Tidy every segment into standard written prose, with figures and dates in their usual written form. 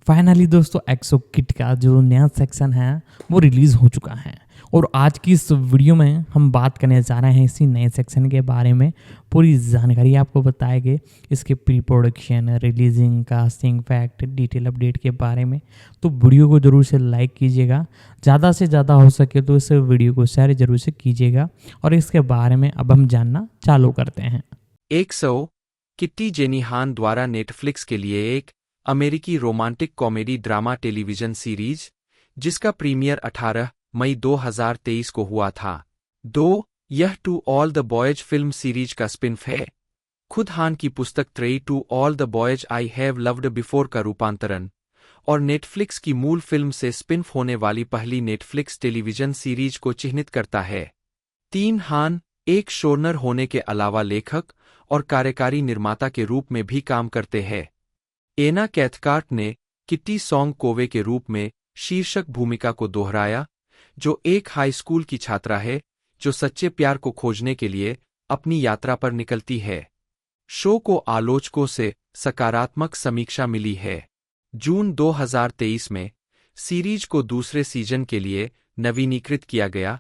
Finally दोस्तों एक्सो kit का जो नया सेक्शन है वो रिलीज़ हो चुका है और आज की इस वीडियो में हम बात करने जा रहे हैं इसी नए सेक्शन के बारे में। पूरी जानकारी आपको बताएंगे इसके pre production, releasing, casting, fact, detail update के बारे में। तो वीडियो को ज़रूर से लाइक कीजिएगा, ज़्यादा से ज़्यादा हो सके तो इस वीडियो को शेयर ज़रूर से कीजिएगा और इसके बारे में अब हम जानना चालू करते हैं। एक्सो किट्टी जेनी हान द्वारा नेटफ्लिक्स के लिए एक अमेरिकी romantic comedy drama television series जिसका प्रीमियर 18 मई 2023 को हुआ था। यह to all the boys film series का स्पिन-ऑफ है। खुद हान की पुस्तक ट्रेई to all the boys I have loved before का रूपांतरण और नेटफ्लिक्स की मूल फिल्म से स्पिन-ऑफ होने वाली पहली नेटफ्लिक्स टेलीविजन सीरीज को चिह्नित करता है। हान एक शोरनर होने के अलावा लेखक और कार्यकारी निर्माता के रूप में भी काम करते हैं। एना कैथकार्ट ने किट्टी सॉन्ग कोवे के रूप में शीर्षक भूमिका को दोहराया, जो एक हाई स्कूल की छात्रा है जो सच्चे प्यार को खोजने के लिए अपनी यात्रा पर निकलती है। शो को आलोचकों से सकारात्मक समीक्षा मिली है। जून 2023 में सीरीज को दूसरे सीजन के लिए नवीनीकृत किया गया,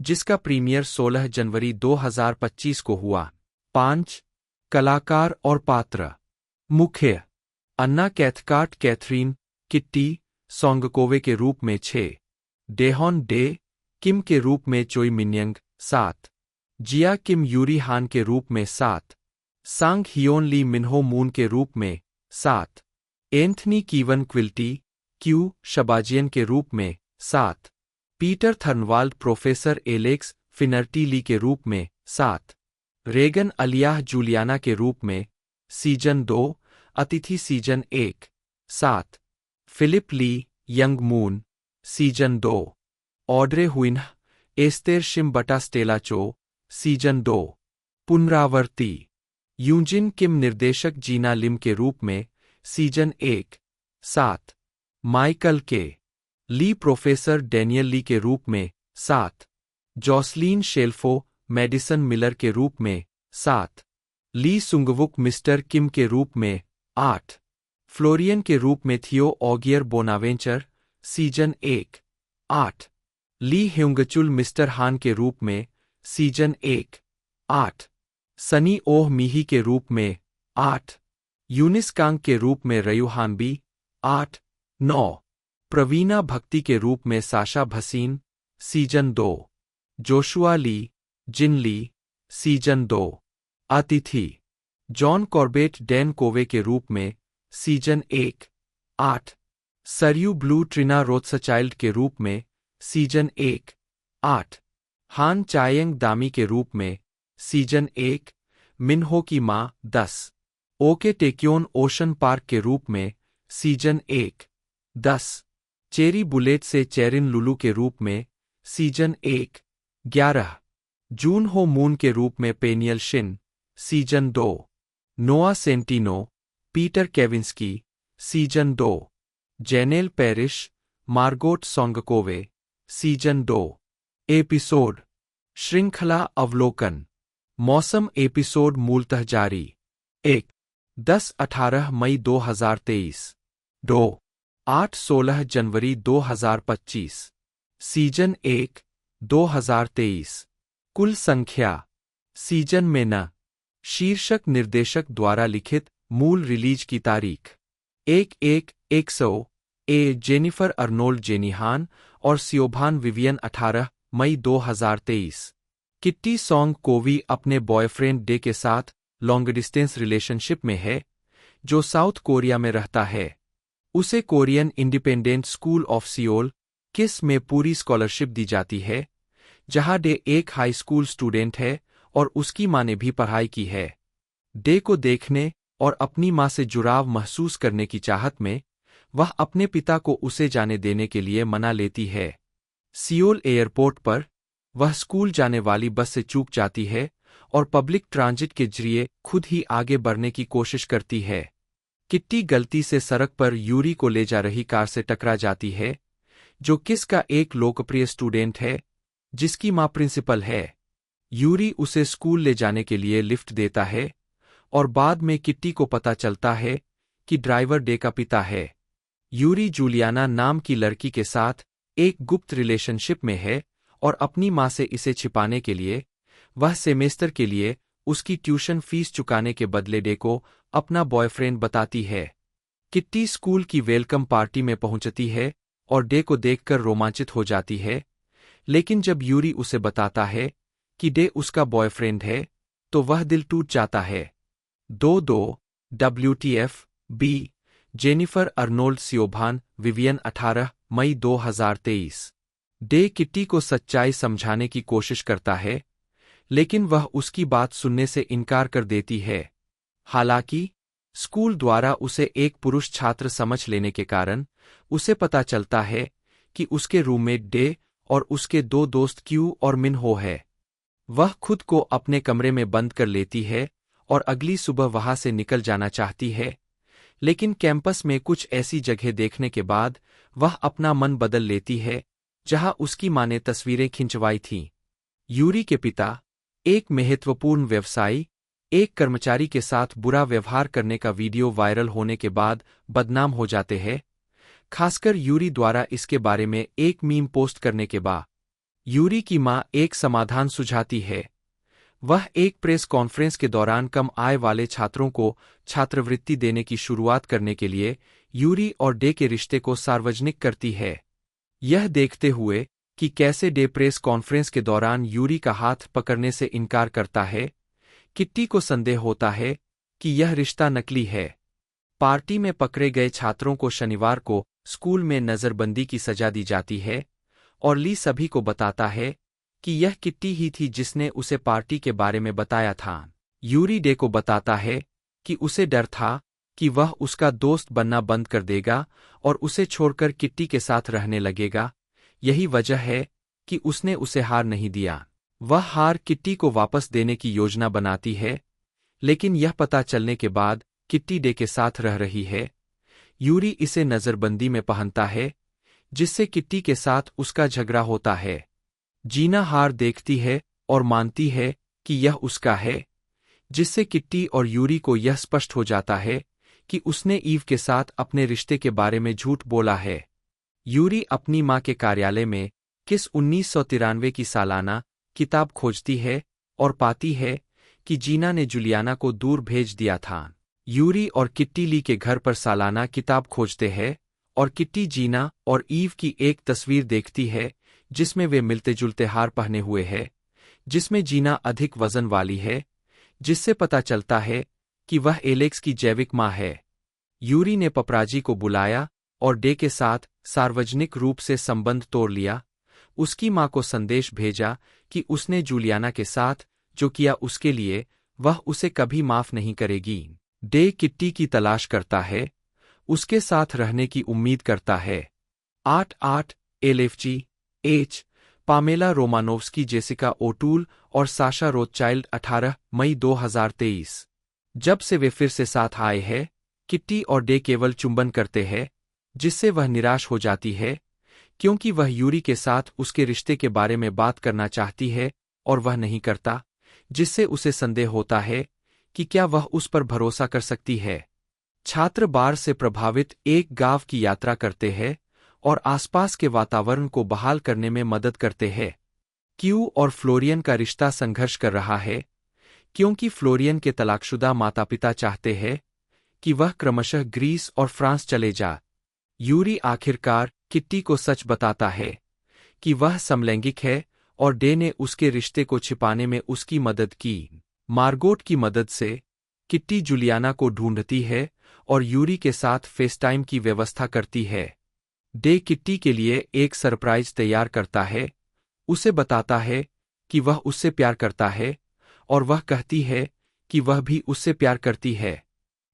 जिसका प्रीमियर 16 जनवरी 2025 को हुआ। 5 कलाकार और पात्र। मुख्य अन्ना कैथकार्ट कैथरीन किट्टी सोंगकोवे के रूप में 6, डेहॉन डे किम के रूप में चोई मिन्यंग 7, जिया किम यूरी हान के रूप में 7, सांग हियोन ली मिन्हो मून के रूप में 7, एंथनी कीवन क्विल्टी क्यू शबाजियन के रूप में 7, पीटर थर्नवाल्ड प्रोफेसर एलेक्स फिनर्टी ली के रूप में 7, रेगन अलियाह जूलियाना के रूप में सीजन 2 अतिथि season 1 7, Philip Lee Young Moon season 2, Audrey Huynh Esther शिमबटा स्टेला चो सीजन 2, पुनरावर्ती यूजिन किम निर्देशक जीना लिम के रूप में सीजन 1 7, माइकल के ली प्रोफेसर डेनियल ली के रूप में 7, जॉसलीन शेल्फो मेडिसन मिलर के रूप में 7, ली सुंगवुक मिस्टर किम के रूप में 8, फ्लोरियन के रूप में थियो ऑगियर बोनावेंचर सीजन 1 8, ली ह्युंगचुल मिस्टर हान के रूप में सीजन 1 8, सनी ओह मीही के रूप में 8, यूनिस कांग के रूप में रयू हानबी 8 9, प्रवीणा भक्ति के रूप में साशा भसीन सीजन 2, जोशुआ ली जिन ली सीजन 2, अतिथि जॉन कॉर्बेट डैन कोवे के रूप में सीजन 1 8, सरयू ब्लू ट्रिना रोथसचाइल्ड के रूप में सीजन 1 8, हान चायंग दामी के रूप में सीजन 1, मिन्हो की मां 10, ओके टेक्योन ओशन पार्क के रूप में सीजन 1 10, चेरी बुलेट से चेरिन लुलू के रूप में सीजन 1 11, जून हो मून के रूप में पेनियल Shin season 2, Noah Centineo Peter Kavinsky season 2, Janel Parrish Margot सोंगकोवे सीजन 2, एपिसोड श्रृंखला अवलोकन मौसम एपिसोड मूलतः जारी 1 10-18 मई 2023 2 8-16 जनवरी 2025 सीजन 1 2023 कुल संख्या सीजन में न शीर्षक निर्देशक द्वारा लिखित मूल रिलीज की तारीख 1-1-100 जेनिफर अर्नोल्ड जेनी हान और सियोभान विवियन 18 मई 2023 किट्टी सॉन्ग कोवी अपने बॉयफ्रेंड डे के साथ लॉन्ग डिस्टेंस रिलेशनशिप में है, जो साउथ कोरिया में रहता है। उसे Korean independent school of Seoul किस में पूरी स्कॉलरशिप दी जाती है, जहां डे एक हाई स्कूल स्टूडेंट है और उसकी मां ने भी पढ़ाई की है। डे को देखने और अपनी मां से जुड़ाव महसूस करने की चाहत में वह अपने पिता को उसे जाने देने के लिए मना लेती है। सियोल एयरपोर्ट पर वह स्कूल जाने वाली बस से चूक जाती है और पब्लिक ट्रांजिट के जरिए खुद ही आगे बढ़ने की कोशिश करती है। किट्टी गलती से सड़क पर यूरी को ले जा रही कार से टकरा जाती है, जो किस का एक लोकप्रिय स्टूडेंट है जिसकी मां प्रिंसिपल है। यूरी उसे स्कूल ले जाने के लिए लिफ्ट देता है और बाद में किट्टी को पता चलता है कि ड्राइवर डे का पिता है। यूरी जूलियाना नाम की लड़की के साथ एक गुप्त रिलेशनशिप में है और अपनी माँ से इसे छिपाने के लिए वह सेमेस्टर के लिए उसकी ट्यूशन फीस चुकाने के बदले डे को अपना बॉयफ्रेंड बताती है। किट्टी स्कूल की वेलकम पार्टी में पहुंचती है और डे को देखकर रोमांचित हो जाती है, लेकिन जब यूरी उसे बताता है कि डे उसका बॉयफ्रेंड है तो वह दिल टूट जाता है। 2 WTF B Jennifer Arnold Siobhan Vivian 18 मई 2023। डे किट्टी को सच्चाई समझाने की कोशिश करता है, लेकिन वह उसकी बात सुनने से इनकार कर देती है। हालांकि स्कूल द्वारा उसे एक पुरुष छात्र समझ लेने के कारण उसे पता चलता है कि उसके रूममेट डे और उसके 2 दोस्त क्यू और मिन हो है। वह खुद को अपने कमरे में बंद कर लेती है और अगली सुबह वहां से निकल जाना चाहती है, लेकिन कैंपस में कुछ ऐसी जगह देखने के बाद वह अपना मन बदल लेती है जहां उसकी मां ने तस्वीरें खिंचवाई थीं। यूरी के पिता, एक महत्वपूर्ण व्यवसायी, एक कर्मचारी के साथ बुरा व्यवहार करने का वीडियो वायरल होने के बाद बदनाम हो जाते हैं, खासकर यूरी द्वारा इसके बारे में एक मीम पोस्ट करने के बाद। यूरी की मां एक समाधान सुझाती है। वह एक प्रेस कॉन्फ्रेंस के दौरान कम आय वाले छात्रों को छात्रवृत्ति देने की शुरुआत करने के लिए यूरी और डे के रिश्ते को सार्वजनिक करती है। यह देखते हुए कि कैसे डे प्रेस कॉन्फ्रेंस के दौरान यूरी का हाथ पकड़ने से इनकार करता है, किट्टी को संदेह होता है कि यह रिश्ता नकली है। पार्टी में पकड़े गए छात्रों को शनिवार को स्कूल में नजरबंदी की सजा दी जाती है और ली सभी को बताता है कि यह किट्टी ही थी जिसने उसे पार्टी के बारे में बताया था। यूरी डे को बताता है कि उसे डर था कि वह उसका दोस्त बनना बंद कर देगा और उसे छोड़कर किट्टी के साथ रहने लगेगा। यही वजह है कि उसने उसे हार नहीं दिया। वह हार किट्टी को वापस देने की योजना बनाती है, लेकिन यह पता चलने के बाद किट्टी डे के साथ रह रही है। यूरी इसे नजरबंदी में पहनता है, जिससे किट्टी के साथ उसका झगड़ा होता है। जीना हार देखती है और मानती है कि यह उसका है, जिससे किट्टी और यूरी को यह स्पष्ट हो जाता है कि उसने ईव के साथ अपने रिश्ते के बारे में झूठ बोला है। यूरी अपनी मां के कार्यालय में किस 1993 की सालाना किताब खोजती है और पाती है कि जीना ने जूलियाना को दूर भेज दिया था। यूरी और किट्टी ली के घर पर सालाना किताब खोजते हैं और किट्टी जीना और ईव की एक तस्वीर देखती है जिसमें वे मिलते जुलते हार पहने हुए हैं, जिसमें जीना अधिक वजन वाली है, जिससे पता चलता है कि वह एलेक्स की जैविक मां है। यूरी ने पपराजी को बुलाया और डे के साथ सार्वजनिक रूप से संबंध तोड़ लिया। उसकी मां को संदेश भेजा कि उसने जूलियाना के साथ जो किया उसके लिए वह उसे कभी माफ नहीं करेगी। डे किट्टी की तलाश करता है, उसके साथ रहने की उम्मीद करता है। 8 LFG H Pamela Romanowski, Jessica O'Toole और साशा रोथचाइल्ड 18 मई 2023। जब से वे फिर से साथ आए हैं, किट्टी और डे केवल चुंबन करते हैं, जिससे वह निराश हो जाती है क्योंकि वह यूरी के साथ उसके रिश्ते के बारे में बात करना चाहती है और वह नहीं करता, जिससे उसे संदेह होता है कि क्या वह उस पर भरोसा कर सकती है। छात्र बाढ़ से प्रभावित एक गांव की यात्रा करते हैं और आसपास के वातावरण को बहाल करने में मदद करते हैं। क्यू और फ्लोरियन का रिश्ता संघर्ष कर रहा है क्योंकि फ्लोरियन के तलाकशुदा माता पिता चाहते हैं कि वह क्रमशः ग्रीस और फ्रांस चले जा। यूरी आखिरकार किट्टी को सच बताता है कि वह समलैंगिक है और डे ने उसके रिश्ते को छिपाने में उसकी मदद की। मार्गोट की मदद से किट्टी जूलियाना को ढूंढती है और यूरी के साथ फेसटाइम की व्यवस्था करती है। डे किट्टी के लिए एक सरप्राइज तैयार करता है, उसे बताता है कि वह उससे प्यार करता है और वह कहती है कि वह भी उससे प्यार करती है।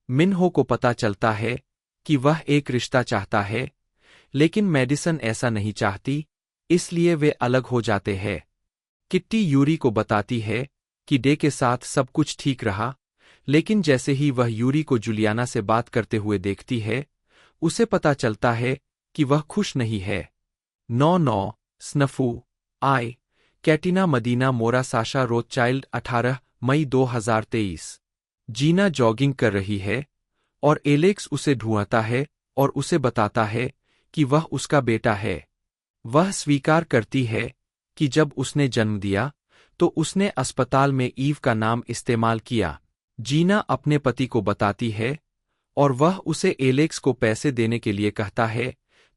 मिनहो को पता चलता है कि वह एक रिश्ता चाहता है, लेकिन मैडिसन ऐसा नहीं चाहती, इसलिए वे अलग हो जाते हैं। किट्टी यूरी को बताती है कि डे के साथ सब कुछ ठीक रहा, लेकिन जैसे ही वह यूरी को जूलियाना से बात करते हुए देखती है, उसे पता चलता है कि वह खुश नहीं है। 9 स्नफू आई कैटिना मदीना मोरा साशा रोथचाइल्ड 18 मई 2023। जीना जॉगिंग कर रही है और एलेक्स उसे ढूंढता है और उसे बताता है कि वह उसका बेटा है। वह स्वीकार करती है कि जब उसने जन्म दिया तो उसने अस्पताल में ईव का नाम इस्तेमाल किया। जीना अपने पति को बताती है और वह उसे एलेक्स को पैसे देने के लिए कहता है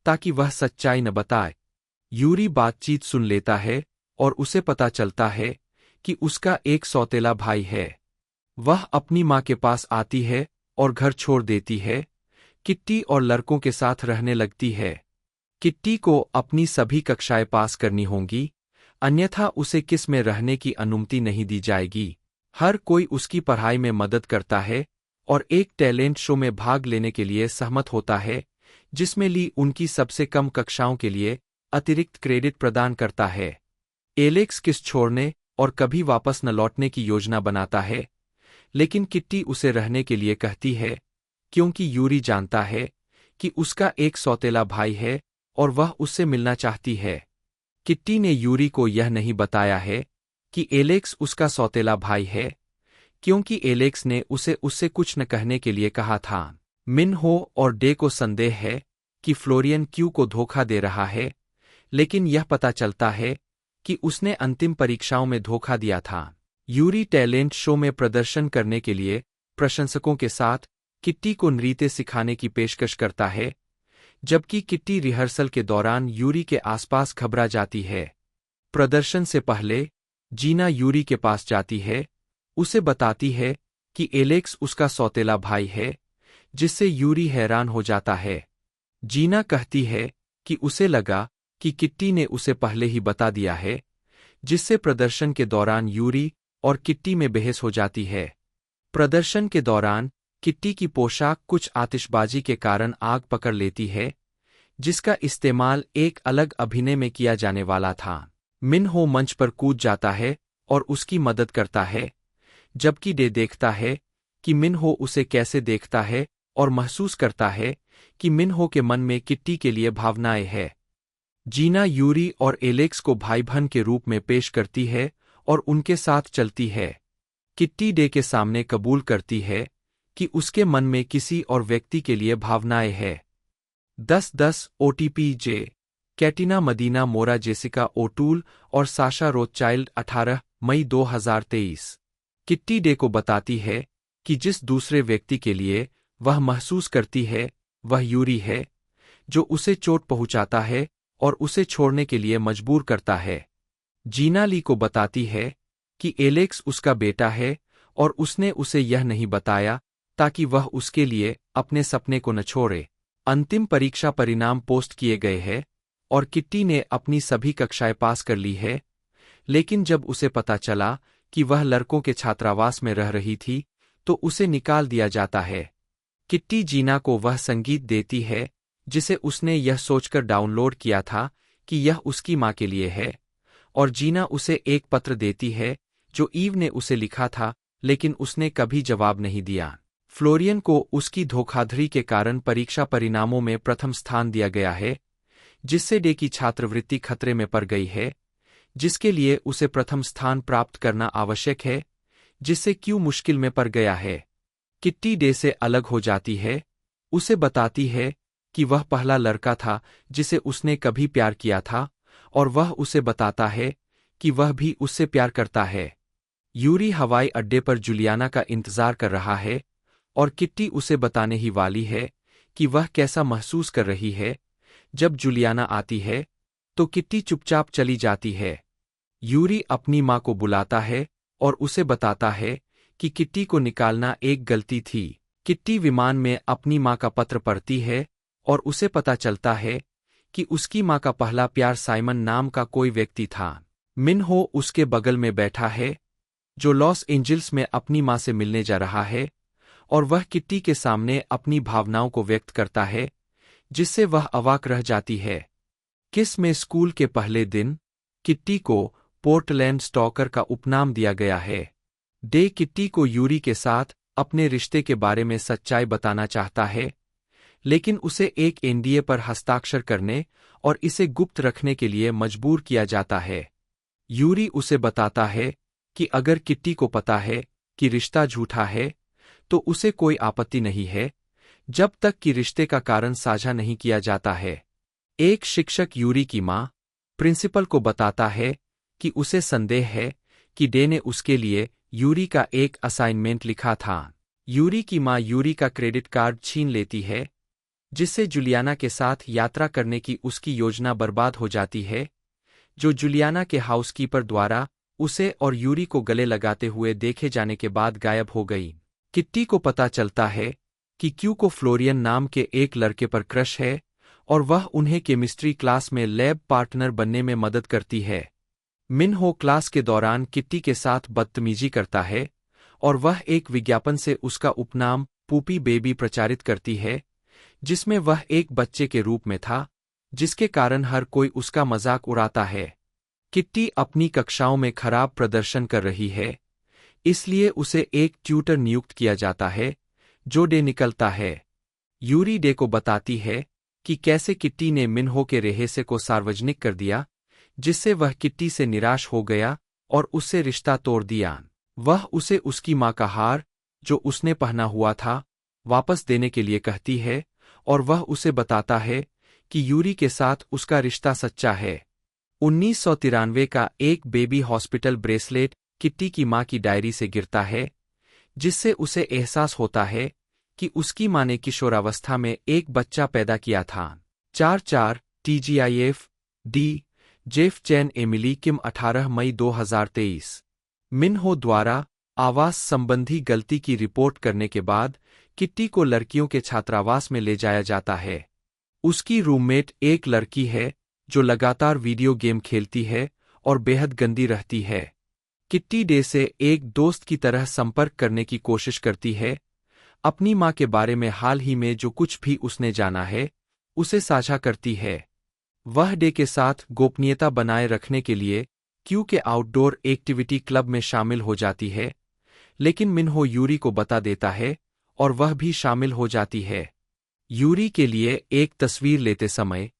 ताकि वह सच्चाई न बताए। यूरी बातचीत सुन लेता है और उसे पता चलता है कि उसका एक सौतेला भाई है। वह अपनी माँ के पास आती है और घर छोड़ देती है। किट्टी और लड़कों के साथ रहने लगती है। किट्टी को अपनी सभी कक्षाएं पास करनी होंगी, अन्यथा उसे किस में रहने की अनुमति नहीं दी जाएगी। हर कोई उसकी पढ़ाई में मदद करता है और एक टैलेंट शो में भाग लेने के लिए सहमत होता है, जिसमें ली उनकी सबसे कम कक्षाओं के लिए अतिरिक्त क्रेडिट प्रदान करता है। एलेक्स किस छोड़ने और कभी वापस न लौटने की योजना बनाता है, लेकिन किट्टी उसे रहने के लिए कहती है क्योंकि यूरी जानता है कि उसका एक सौतेला भाई है और वह उससे मिलना चाहती है। किट्टी ने यूरी को यह नहीं बताया है कि एलेक्स उसका सौतेला भाई है, क्योंकि एलेक्स ने उसे उससे कुछ न कहने के लिए कहा था। मिनहो और डे को संदेह है कि फ्लोरियन क्यू को धोखा दे रहा है, लेकिन यह पता चलता है कि उसने अंतिम परीक्षाओं में धोखा दिया था। यूरी टैलेंट शो में प्रदर्शन करने के लिए प्रशंसकों के साथ किट्टी को नृत्य सिखाने की पेशकश करता है, जबकि किट्टी रिहर्सल के दौरान यूरी के आसपास घबरा जाती है। प्रदर्शन से पहले जीना यूरी के पास जाती है, उसे बताती है कि एलेक्स उसका सौतेला भाई है, जिससे यूरी हैरान हो जाता है। जीना कहती है कि उसे लगा कि किट्टी ने उसे पहले ही बता दिया है, जिससे प्रदर्शन के दौरान यूरी और किट्टी में बहस हो जाती है। प्रदर्शन के दौरान किट्टी की पोशाक कुछ आतिशबाजी के कारण आग पकड़ लेती है, जिसका इस्तेमाल एक अलग अभिनय में किया जाने वाला था। मिनहो मंच पर कूद जाता है और उसकी मदद करता है, जबकि डे देखता है कि मिनहो उसे कैसे देखता है और महसूस करता है कि मिनहो के मन में किट्टी के लिए भावनाएं हैं। जीना यूरी और एलेक्स को भाई बहन के रूप में पेश करती है और उनके साथ चलती है। किट्टी डे के सामने कबूल करती है कि उसके मन में किसी और व्यक्ति के लिए भावनाएं हैं। 10-10 ओटीपी जे कैटिना मदीना मोरा जेसिका ओटूल और साशा रोथचाइल्ड 18 मई 2023। किट्टी डे को बताती है कि जिस दूसरे व्यक्ति के लिए वह महसूस करती है वह यूरी है, जो उसे चोट पहुंचाता है और उसे छोड़ने के लिए मजबूर करता है। जीना ली को बताती है कि एलेक्स उसका बेटा है और उसने उसे यह नहीं बताया ताकि वह उसके लिए अपने सपने को न छोड़े। अंतिम परीक्षा परिणाम पोस्ट किए गए हैं और किट्टी ने अपनी सभी कक्षाएं पास कर ली है, लेकिन जब उसे पता चला कि वह लड़कों के छात्रावास में रह रही थी तो उसे निकाल दिया जाता है। किट्टी जीना को वह संगीत देती है जिसे उसने यह सोचकर डाउनलोड किया था कि यह उसकी माँ के लिए है, और जीना उसे एक पत्र देती है जो ईव ने उसे लिखा था, लेकिन उसने कभी जवाब नहीं दिया। फ्लोरियन को उसकी धोखाधड़ी के कारण परीक्षा परिणामों में प्रथम स्थान दिया गया है, जिससे डे की छात्रवृत्ति खतरे में पड़ गई है, जिसके लिए उसे प्रथम स्थान प्राप्त करना आवश्यक है, जिससे क्यू मुश्किल में पड़ गया है। किट्टी डे से अलग हो जाती है, उसे बताती है कि वह पहला लड़का था जिसे उसने कभी प्यार किया था, और वह उसे बताता है कि वह भी उससे प्यार करता है। यूरी हवाई अड्डे पर जुलियाना का इंतजार कर रहा है और किट्टी उसे बताने ही वाली है कि वह कैसा महसूस कर रही है। जब जुलियाना आती है तो किट्टी चुपचाप चली जाती है। यूरी अपनी माँ को बुलाता है और उसे बताता है कि किट्टी को निकालना एक गलती थी। किट्टी विमान में अपनी माँ का पत्र पढ़ती है और उसे पता चलता है कि उसकी माँ का पहला प्यार साइमन नाम का कोई व्यक्ति था। मिनहो उसके बगल में बैठा है, जो लॉस एंजिल्स में अपनी माँ से मिलने जा रहा है, और वह किट्टी के सामने अपनी भावनाओं को व्यक्त करता है, जिससे वह अवाक रह जाती है। किस में स्कूल के पहले दिन किट्टी को पोर्टलैंड स्टॉकर का उपनाम दिया गया है। डे किट्टी को यूरी के साथ अपने रिश्ते के बारे में सच्चाई बताना चाहता है, लेकिन उसे एक एनडीए पर हस्ताक्षर करने और इसे गुप्त रखने के लिए मजबूर किया जाता है। यूरी उसे बताता है कि अगर किट्टी को पता है कि रिश्ता झूठा है तो उसे कोई आपत्ति नहीं है, जब तक कि रिश्ते का कारण साझा नहीं किया जाता है। एक शिक्षक यूरी की मां प्रिंसिपल को बताता है कि उसे संदेह है कि डे ने उसके लिए यूरी का एक असाइनमेंट लिखा था। यूरी की मां यूरी का क्रेडिट कार्ड छीन लेती है, जिससे जुलियाना के साथ यात्रा करने की उसकी योजना बर्बाद हो जाती है, जो जुलियाना के हाउसकीपर द्वारा उसे और यूरी को गले लगाते हुए देखे जाने के बाद गायब हो गई। किट्टी को पता चलता है कि क्यू को फ्लोरियन नाम के एक लड़के पर क्रश है और वह उन्हें केमिस्ट्री क्लास में लैब पार्टनर बनने में मदद करती है। मिनहो क्लास के दौरान किट्टी के साथ बदतमीजी करता है और वह एक विज्ञापन से उसका उपनाम पूपी बेबी प्रचारित करती है, जिसमें वह एक बच्चे के रूप में था, जिसके कारण हर कोई उसका मजाक उड़ाता है। किट्टी अपनी कक्षाओं में खराब प्रदर्शन कर रही है, इसलिए उसे एक ट्यूटर नियुक्त किया जाता है, जो डे निकलता है। यूरी डे को बताती है कि कैसे किट्टी ने मिनहो के रहेसे को सार्वजनिक कर दिया, जिससे वह किट्टी से निराश हो गया और उससे रिश्ता तोड़ दिया। वह उसे उसकी मां का हार, जो उसने पहना हुआ था, वापस देने के लिए कहती है और वह उसे बताता है कि यूरी के साथ उसका रिश्ता सच्चा है। 1993 का एक बेबी हॉस्पिटल ब्रेसलेट किट्टी की मां की डायरी से गिरता है, जिससे उसे एहसास होता है कि उसकी मां ने किशोरावस्था में एक बच्चा पैदा किया था। 4 TGIF डी जेफ चैन एमिली किम 18 मई 2023। मिनहो द्वारा आवास संबंधी गलती की रिपोर्ट करने के बाद किट्टी को लड़कियों के छात्रावास में ले जाया जाता है। उसकी रूममेट एक लड़की है जो लगातार वीडियो गेम खेलती है और बेहद गंदी रहती है। किट्टी डे से एक दोस्त की तरह संपर्क करने की कोशिश करती है, अपनी मां के बारे में हाल ही में जो कुछ भी उसने जाना है उसे साझा करती है। वह डे के साथ गोपनीयता बनाए रखने के लिए क्यू के आउटडोर एक्टिविटी क्लब में शामिल हो जाती है, लेकिन मिनहो यूरी को बता देता है और वह भी शामिल हो जाती है। यूरी के लिए एक तस्वीर लेते समय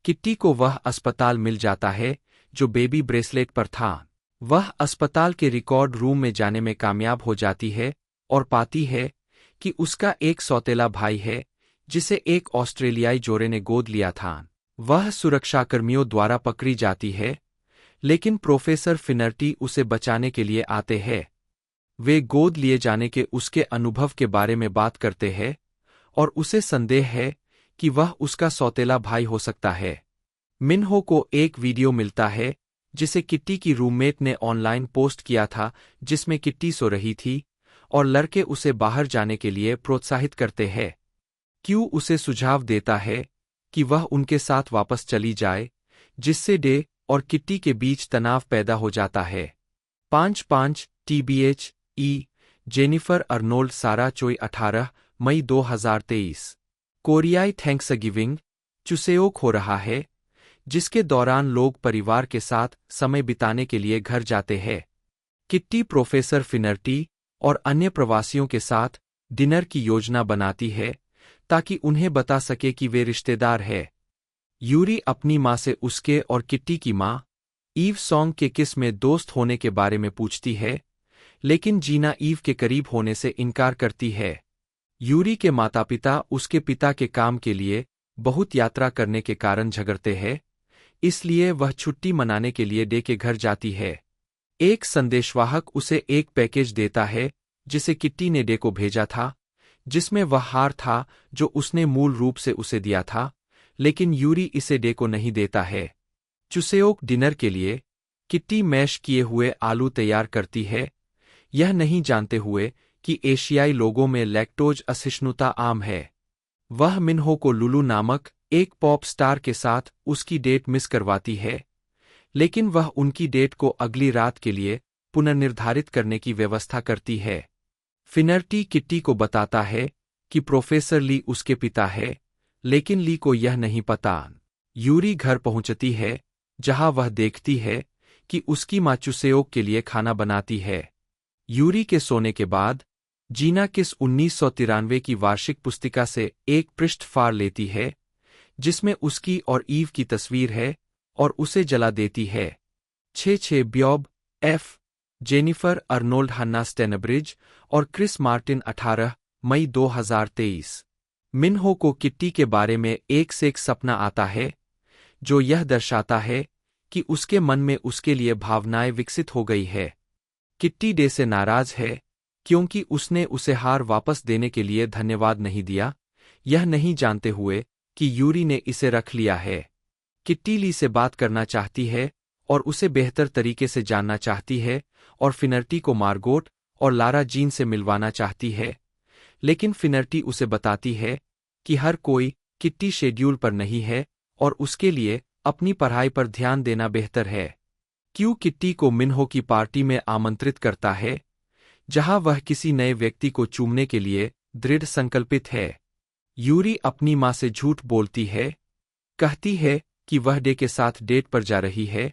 किट्टी को वह अस्पताल मिल जाता है जो बेबी ब्रेसलेट पर था। वह अस्पताल के रिकॉर्ड रूम में जाने में कामयाब हो जाती है और पाती है कि उसका एक सौतेला भाई है, जिसे एक ऑस्ट्रेलियाई जोड़े ने गोद लिया था। वह सुरक्षाकर्मियों द्वारा पकड़ी जाती है, लेकिन प्रोफेसर फिनर्टी उसे बचाने के लिए आते हैं। वे गोद लिए जाने के उसके अनुभव के बारे में बात करते हैं और उसे संदेह है कि वह उसका सौतेला भाई हो सकता है। मिनहो को एक वीडियो मिलता है जिसे किट्टी की रूममेट ने ऑनलाइन पोस्ट किया था, जिसमें किट्टी सो रही थी और लड़के उसे बाहर जाने के लिए प्रोत्साहित करते हैं। क्यू उसे सुझाव देता है कि वह उनके साथ वापस चली जाए, जिससे डे और किट्टी के बीच तनाव पैदा हो जाता है। 5 TBH ई जेनिफर अर्नोल्ड सारा चोई 18 मई 2023। कोरियाई थैंक्सगिविंग चुसेओक हो रहा है, जिसके दौरान लोग परिवार के साथ समय बिताने के लिए घर जाते हैं। किट्टी प्रोफेसर फिनर्टी और अन्य प्रवासियों के साथ डिनर की योजना बनाती है ताकि उन्हें बता सके कि वे रिश्तेदार हैं। यूरी अपनी मां से उसके और किट्टी की मां ईव सॉन्ग के किस में दोस्त होने के बारे में पूछती है, लेकिन जीना ईव के करीब होने से इनकार करती है। यूरी के माता-पिता उसके पिता के काम के लिए बहुत यात्रा करने के कारण झगड़ते हैं, इसलिए वह छुट्टी मनाने के लिए डे के घर जाती है। एक संदेशवाहक उसे एक पैकेज देता है जिसे किट्टी ने डे को भेजा था, जिसमें वह हार था जो उसने मूल रूप से उसे दिया था, लेकिन यूरी इसे डे को नहीं देता है। चुसेओक डिनर के लिए किट्टी मैश किए हुए आलू तैयार करती है, यह नहीं जानते हुए कि एशियाई लोगों में लैक्टोज असहिष्णुता आम है। वह मिनहो को लुलू नामक एक पॉप स्टार के साथ उसकी डेट मिस करवाती है, लेकिन वह उनकी डेट को अगली रात के लिए पुनर्निर्धारित करने की व्यवस्था करती है। फिनर्टी किट्टी को बताता है कि प्रोफेसर ली उसके पिता है, लेकिन ली को यह नहीं पता। यूरी घर पहुंचती है, जहां वह देखती है कि उसकी मां चुसेओक के लिए खाना बनाती है। यूरी के सोने के बाद जीना किस 1993 की वार्षिक पुस्तिका से एक पृष्ठ फाड़ लेती है, जिसमें उसकी और ईव की तस्वीर है और उसे जला देती है। 6 ब्यॉब एफ जेनिफर अर्नोल्ड हन्ना स्टेनब्रिज और क्रिस मार्टिन 18 मई 2023। मिनहो को किट्टी के बारे में एक से एक सपना आता है, जो यह दर्शाता है कि उसके मन में उसके लिए भावनाएं विकसित हो गई है। किट्टी डे से नाराज है क्योंकि उसने उसे हार वापस देने के लिए धन्यवाद नहीं दिया, यह नहीं जानते हुए कि यूरी ने इसे रख लिया है। किट्टी ली से बात करना चाहती है और उसे बेहतर तरीके से जानना चाहती है और फिनर्टी को मार्गोट और लारा जीन से मिलवाना चाहती है, लेकिन फिनर्टी उसे बताती है कि हर कोई किट्टी शेड्यूल पर नहीं है और उसके लिए अपनी पढ़ाई पर ध्यान देना बेहतर है। क्यू किट्टी को मिनहो की पार्टी में आमंत्रित करता है, जहां वह किसी नए व्यक्ति को चूमने के लिए दृढ़ संकल्पित है। यूरी अपनी मां से झूठ बोलती है, कहती है कि वह डे के साथ डेट पर जा रही है,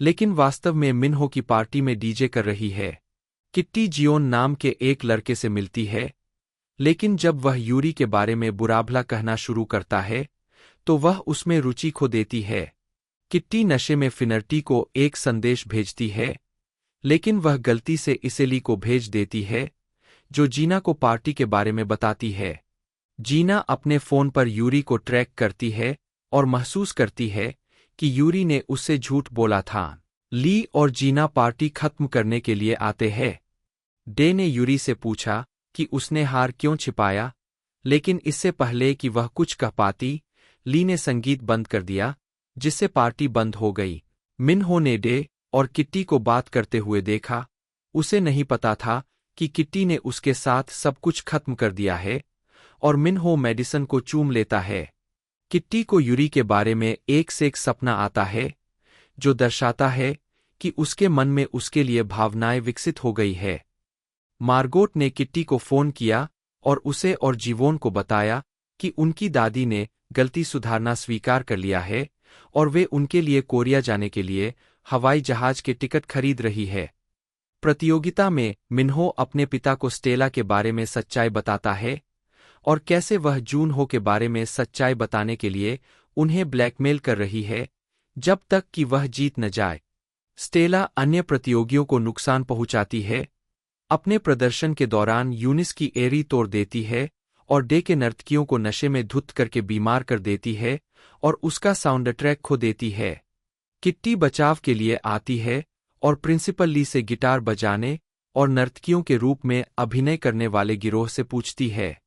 लेकिन वास्तव में मिनहो की पार्टी में डीजे कर रही है। किट्टी जियोन नाम के एक लड़के से मिलती है, लेकिन जब वह यूरी के बारे में बुरा-भला कहना शुरू करता है, तो वह उसमें रुचि खो देती है। किट्टी नशे में फिनर्टी को एक संदेश भेजती है, लेकिन वह गलती से इसेली को भेज देती है, जो जीना को पार्टी के बारे में बताती है। जीना अपने फोन पर यूरी को ट्रैक करती है और महसूस करती है कि यूरी ने उससे झूठ बोला था। ली और जीना पार्टी खत्म करने के लिए आते हैं। डे ने यूरी से पूछा कि उसने हार क्यों छिपाया, लेकिन इससे पहले कि वह कुछ कह पाती, ली ने संगीत बंद कर दिया, जिससे पार्टी बंद हो गई। मिनहो ने डे और किट्टी को बात करते हुए देखा। उसे नहीं पता था कि किट्टी ने उसके साथ सब कुछ खत्म कर दिया है और मिनहो मेडिसन को चूम लेता है। किट्टी को यूरी के बारे में एक से एक सपना आता है, जो दर्शाता है कि उसके मन में उसके लिए भावनाएं विकसित हो गई है। मार्गोट ने किट्टी को फोन किया और उसे और जीवोन को बताया कि उनकी दादी ने गलती सुधारना स्वीकार कर लिया है और वे उनके लिए कोरिया जाने के लिए हवाई जहाज के टिकट खरीद रही है। प्रतियोगिता में मिनहो अपने पिता को स्टेला के बारे में सच्चाई बताता है और कैसे वह जूनहो के बारे में सच्चाई बताने के लिए उन्हें ब्लैकमेल कर रही है, जब तक कि वह जीत न जाए। स्टेला अन्य प्रतियोगियों को नुकसान पहुंचाती है, अपने प्रदर्शन के दौरान यूनिस की एड़ी तोड़ देती है और डे के नर्तकियों को नशे में धुत करके बीमार कर देती है और उसका साउंड ट्रैक खो देती है। किट्टी बचाव के लिए आती है और प्रिंसिपल ली से गिटार बजाने और नर्तकियों के रूप में अभिनय करने वाले गिरोह से पूछती है।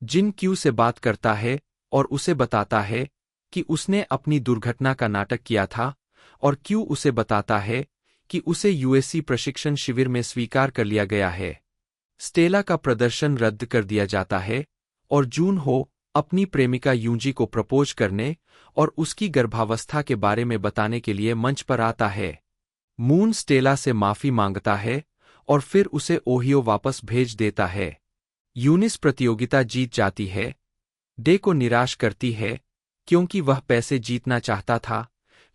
जिन क्यू से बात करता है और उसे बताता है कि उसने अपनी दुर्घटना का नाटक किया था और क्यू उसे बताता है कि उसे यूएससी प्रशिक्षण शिविर में स्वीकार कर लिया गया है। स्टेला का प्रदर्शन रद्द कर दिया जाता है और जूनहो अपनी प्रेमिका यूजी को प्रपोज करने और उसकी गर्भावस्था के बारे में बताने के लिए मंच पर आता है। मून स्टेला से माफी मांगता है और फिर उसे ओहियो वापस भेज देता है। यूनिस प्रतियोगिता जीत जाती है, डे को निराश करती है क्योंकि वह पैसे जीतना चाहता था,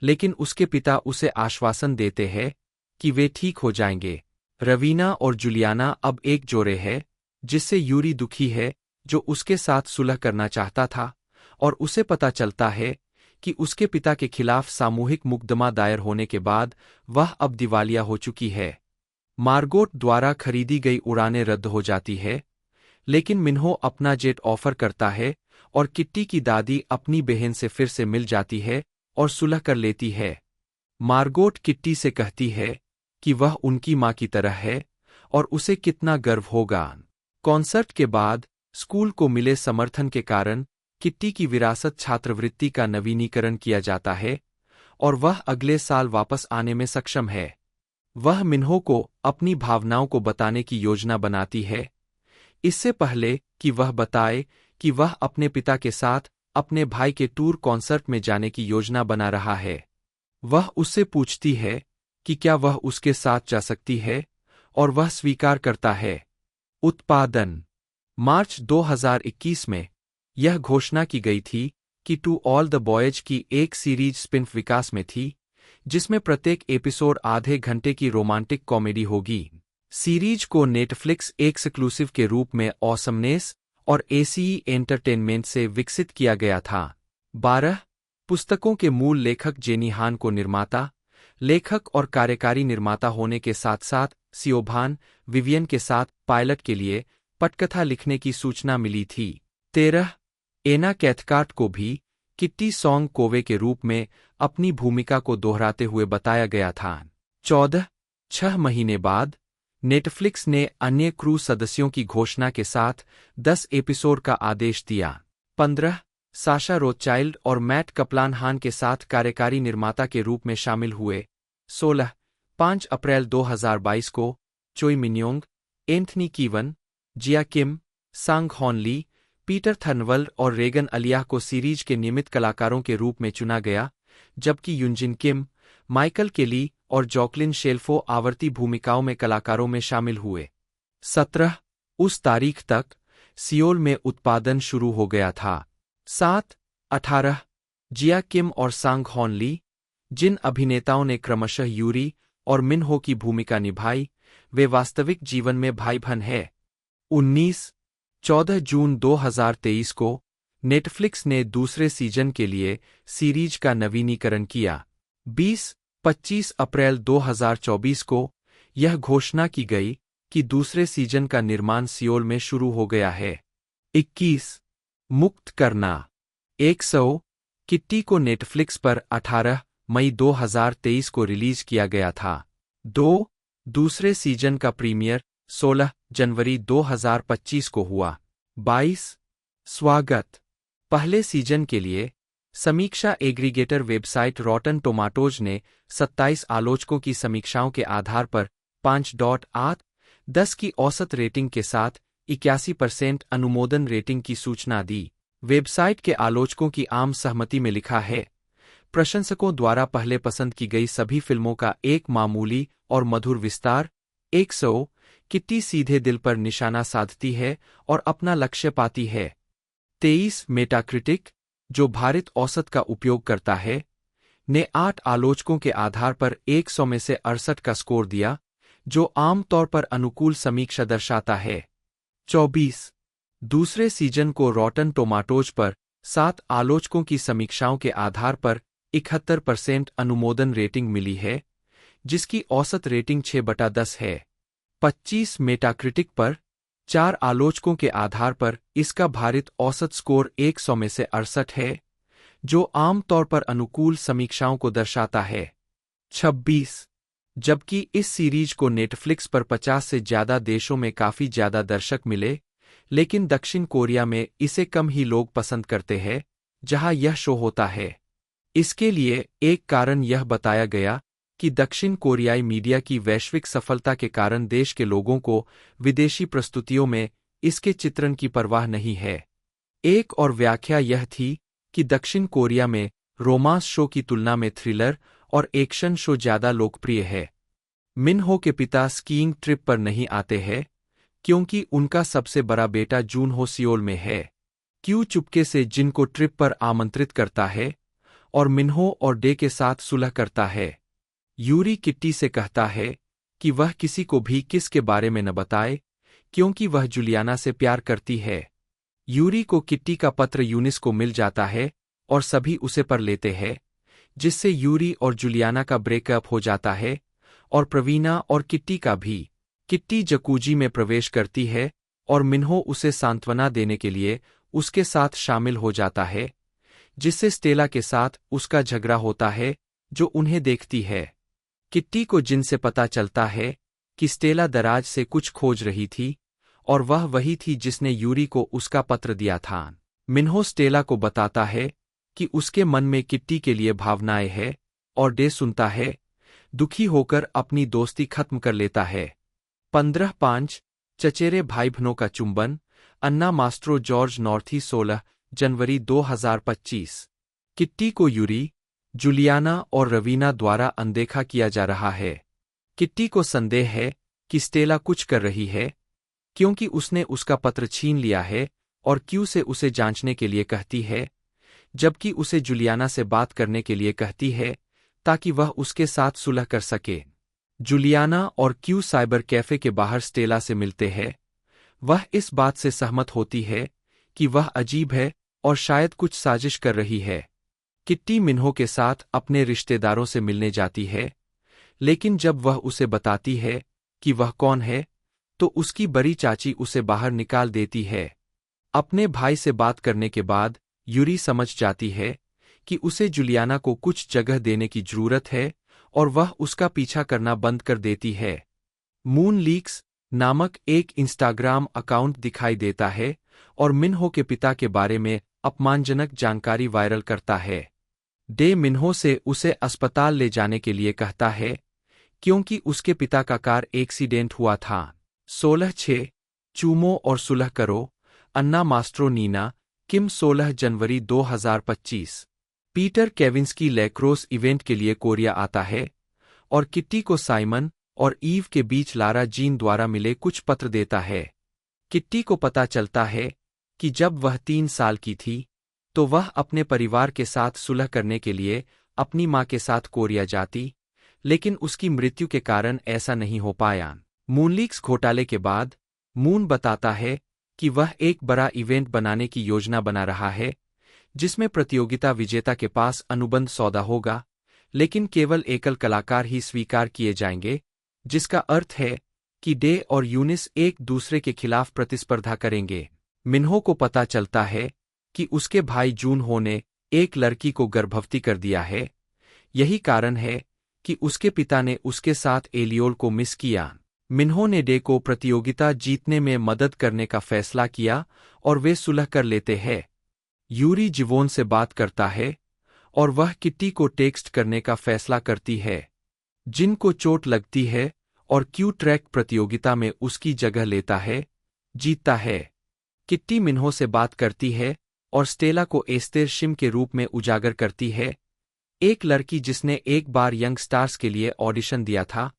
लेकिन उसके पिता उसे आश्वासन देते हैं कि वे ठीक हो जाएंगे। रवीना और जुलियाना अब एक जोड़े है, जिससे यूरी दुखी है, जो उसके साथ सुलह करना चाहता था, और उसे पता चलता है कि उसके पिता के खिलाफ सामूहिक मुकदमा दायर होने के बाद वह अब दिवालिया हो चुकी है। मार्गोट द्वारा खरीदी गई उड़ानें रद्द हो जाती है, लेकिन मिनहो अपना जेट ऑफर करता है और किट्टी की दादी अपनी बहन से फिर से मिल जाती है और सुलह कर लेती है। मार्गोट किट्टी से कहती है कि वह उनकी मां की तरह है और उसे कितना गर्व होगा। कॉन्सर्ट के बाद स्कूल को मिले समर्थन के कारण किट्टी की विरासत छात्रवृत्ति का नवीनीकरण किया जाता है और वह अगले साल वापस आने में सक्षम है। वह मिनहो को अपनी भावनाओं को बताने की योजना बनाती है, इससे पहले कि वह बताए कि वह अपने पिता के साथ अपने भाई के टूर कॉन्सर्ट में जाने की योजना बना रहा है। वह उससे पूछती है कि क्या वह उसके साथ जा सकती है, और वह स्वीकार करता है। उत्पादन मार्च 2021 में यह घोषणा की गई थी कि टू ऑल द बॉयज की एक सीरीज स्पिन-ऑफ विकास में थी, जिसमें प्रत्येक एपिसोड आधे घंटे की रोमांटिक कॉमेडी होगी। सीरीज को नेटफ्लिक्स एक्सक्लूसिव के रूप में ऑसमनेस और एसीई एंटरटेनमेंट से विकसित किया गया था। 12 पुस्तकों के मूल लेखक जेनी हान को निर्माता, लेखक और कार्यकारी निर्माता होने के साथ साथ सियोभान विवियन के साथ पायलट के लिए पटकथा लिखने की सूचना मिली थी। 13 एना कैथकार्ट को भी किट्टी सॉन्ग कोवे के रूप में अपनी भूमिका को दोहराते हुए बताया गया था। 6 महीने बाद नेटफ्लिक्स ने अन्य क्रू सदस्यों की घोषणा के साथ 10 एपिसोड का आदेश दिया। 15 साशा रोथचाइल्ड और मैट कप्लानहान के साथ कार्यकारी निर्माता के रूप में शामिल हुए। 16 5 अप्रैल 2022 को चोई मिन्योंग, एंथनी कीवन, जिया किम, सांग हॉन ली, पीटर थर्नवल्ड और रेगन अलियाह को सीरीज के नियमित कलाकारों के रूप में चुना गया, जबकि युनजिन किम, माइकल केली और जॉकलिन शेल्फो आवर्ती भूमिकाओं में कलाकारों में शामिल हुए। 17 उस तारीख तक सियोल में उत्पादन शुरू हो गया था। 7 18 जिया किम और सांग हॉन ली, जिन अभिनेताओं ने क्रमशः यूरी और मिनहो की भूमिका निभाई, वे वास्तविक जीवन में भाई बहन हैं। 19 14 जून 2023 को नेटफ्लिक्स ने दूसरे सीजन के लिए सीरीज का नवीनीकरण किया। 20-25 अप्रैल 2024 को यह घोषणा की गई कि दूसरे सीजन का निर्माण सियोल में शुरू हो गया है। 21 मुक्त करना 100 किट्टी को नेटफ्लिक्स पर 18 मई 2023 को रिलीज किया गया था। 2 दूसरे सीजन का प्रीमियर 16 जनवरी 2025 को हुआ। 22 स्वागत पहले सीजन के लिए समीक्षा एग्रीगेटर वेबसाइट रॉटन टोमाटोज ने 27 आलोचकों की समीक्षाओं के आधार पर 5.8/10 की औसत रेटिंग के साथ 81% अनुमोदन रेटिंग की सूचना दी। वेबसाइट के आलोचकों की आम सहमति में लिखा है, प्रशंसकों द्वारा पहले पसंद की गई सभी फिल्मों का एक मामूली और मधुर विस्तार। 100 किट्टी सीधे दिल पर निशाना साधती है और अपना लक्ष्य पाती है। 23 मेटाक्रिटिक, जो भारित औसत का उपयोग करता है, ने 8 आलोचकों के आधार पर 100 में से 68 का स्कोर दिया, जो आम तौर पर अनुकूल समीक्षा दर्शाता है। 24 दूसरे सीजन को रॉटन टोमाटोज पर 7 आलोचकों की समीक्षाओं के आधार पर 71% अनुमोदन रेटिंग मिली है, जिसकी औसत रेटिंग 6/10 है। 25 मेटाक्रिटिक पर 4 आलोचकों के आधार पर इसका भारित औसत स्कोर 100 में से 68 है, जो आम तौर पर अनुकूल समीक्षाओं को दर्शाता है। 26 जबकि इस सीरीज को नेटफ्लिक्स पर 50 से ज्यादा देशों में काफी ज्यादा दर्शक मिले, लेकिन दक्षिण कोरिया में इसे कम ही लोग पसंद करते हैं जहां यह शो होता है। इसके लिए एक कारण यह बताया गया कि दक्षिण कोरियाई मीडिया की वैश्विक सफलता के कारण देश के लोगों को विदेशी प्रस्तुतियों में इसके चित्रण की परवाह नहीं है। एक और व्याख्या यह थी कि दक्षिण कोरिया में रोमांस शो की तुलना में थ्रिलर और एक्शन शो ज्यादा लोकप्रिय है। मिनहो के पिता स्कीइंग ट्रिप पर नहीं आते हैं क्योंकि उनका सबसे बड़ा बेटा जूनहो सियोल में है। क्यू चुपके से जिन को ट्रिप पर आमंत्रित करता है और मिनहो और डे के साथ सुलह करता है। यूरी किट्टी से कहता है कि वह किसी को भी किस के बारे में न बताए क्योंकि वह जुलियाना से प्यार करती है। यूरी को किट्टी का पत्र यूनिस को मिल जाता है और सभी उसे पर लेते हैं, जिससे यूरी और जुलियाना का ब्रेकअप हो जाता है और प्रवीणा और किट्टी का भी। किट्टी जकूजी में प्रवेश करती है और मिनहो उसे सांत्वना देने के लिए उसके साथ शामिल हो जाता है, जिससे स्टेला के साथ उसका झगड़ा होता है जो उन्हें देखती है। किट्टी को जिनसे पता चलता है कि स्टेला दराज से कुछ खोज रही थी और वह वही थी जिसने यूरी को उसका पत्र दिया था। मिनहो स्टेला को बताता है कि उसके मन में किट्टी के लिए भावनाएं हैं और डे सुनता है, दुखी होकर अपनी दोस्ती खत्म कर लेता है। 15-5 चचेरे भाई बहनों का चुंबन अन्ना मास्ट्रो जॉर्ज नॉर्थी 16 जनवरी 2025। किट्टी को यूरी, जुलियाना और रवीना द्वारा अनदेखा किया जा रहा है। किट्टी को संदेह है कि स्टेला कुछ कर रही है क्योंकि उसने उसका पत्र छीन लिया है और क्यू से उसे जांचने के लिए कहती है, जबकि उसे जुलियाना से बात करने के लिए कहती है ताकि वह उसके साथ सुलह कर सके। जुलियाना और क्यू साइबर कैफे के बाहर स्टेला से मिलते हैं। वह इस बात से सहमत होती है कि वह अजीब है और शायद कुछ साजिश कर रही है। किट्टी मिनहो के साथ अपने रिश्तेदारों से मिलने जाती है, लेकिन जब वह उसे बताती है कि वह कौन है, तो उसकी बड़ी चाची उसे बाहर निकाल देती है। अपने भाई से बात करने के बाद यूरी समझ जाती है कि उसे जुलियाना को कुछ जगह देने की जरूरत है और वह उसका पीछा करना बंद कर देती है। मून लीक्स नामक एक इंस्टाग्राम अकाउंट दिखाई देता है और मिन्हो के पिता के बारे में अपमानजनक जानकारी वायरल करता है। डे मिन्हो से उसे अस्पताल ले जाने के लिए कहता है क्योंकि उसके पिता का कार एक्सीडेंट हुआ था। 16/6 चूमो और सुलह करो अन्ना मास्ट्रो नीना किम 16 जनवरी 2025 पीटर केविंस्की लैक्रोस इवेंट के लिए कोरिया आता है और किट्टी को साइमन और ईव के बीच लारा जीन द्वारा मिले कुछ पत्र देता है। किट्टी को पता चलता है कि जब वह 3 साल की थी तो वह अपने परिवार के साथ सुलह करने के लिए अपनी मां के साथ कोरिया जाती, लेकिन उसकी मृत्यु के कारण ऐसा नहीं हो पाया। मूनलीक्स घोटाले के बाद मून बताता है कि वह एक बड़ा इवेंट बनाने की योजना बना रहा है जिसमें प्रतियोगिता विजेता के पास अनुबंध सौदा होगा, लेकिन केवल एकल कलाकार ही स्वीकार किए जाएंगे, जिसका अर्थ है कि डे और यूनिस एक दूसरे के खिलाफ प्रतिस्पर्धा करेंगे। मिन्हो को पता चलता है कि उसके भाई जून हो ने एक लड़की को गर्भवती कर दिया है। यही कारण है कि उसके पिता ने उसके साथ एलियोल को मिस किया। मिन्हो ने डे को प्रतियोगिता जीतने में मदद करने का फैसला किया और वे सुलह कर लेते हैं। यूरी जिवोन से बात करता है और वह किट्टी को टेक्स्ट करने का फैसला करती है, जिनको चोट लगती है और क्यू ट्रैक प्रतियोगिता में उसकी जगह लेता है, जीतता है। किट्टी मिन्हो से बात करती है और स्टेला को एस्तेर शिम के रूप में उजागर करती है, एक लड़की जिसने एक बार यंग स्टार्स के लिए ऑडिशन दिया था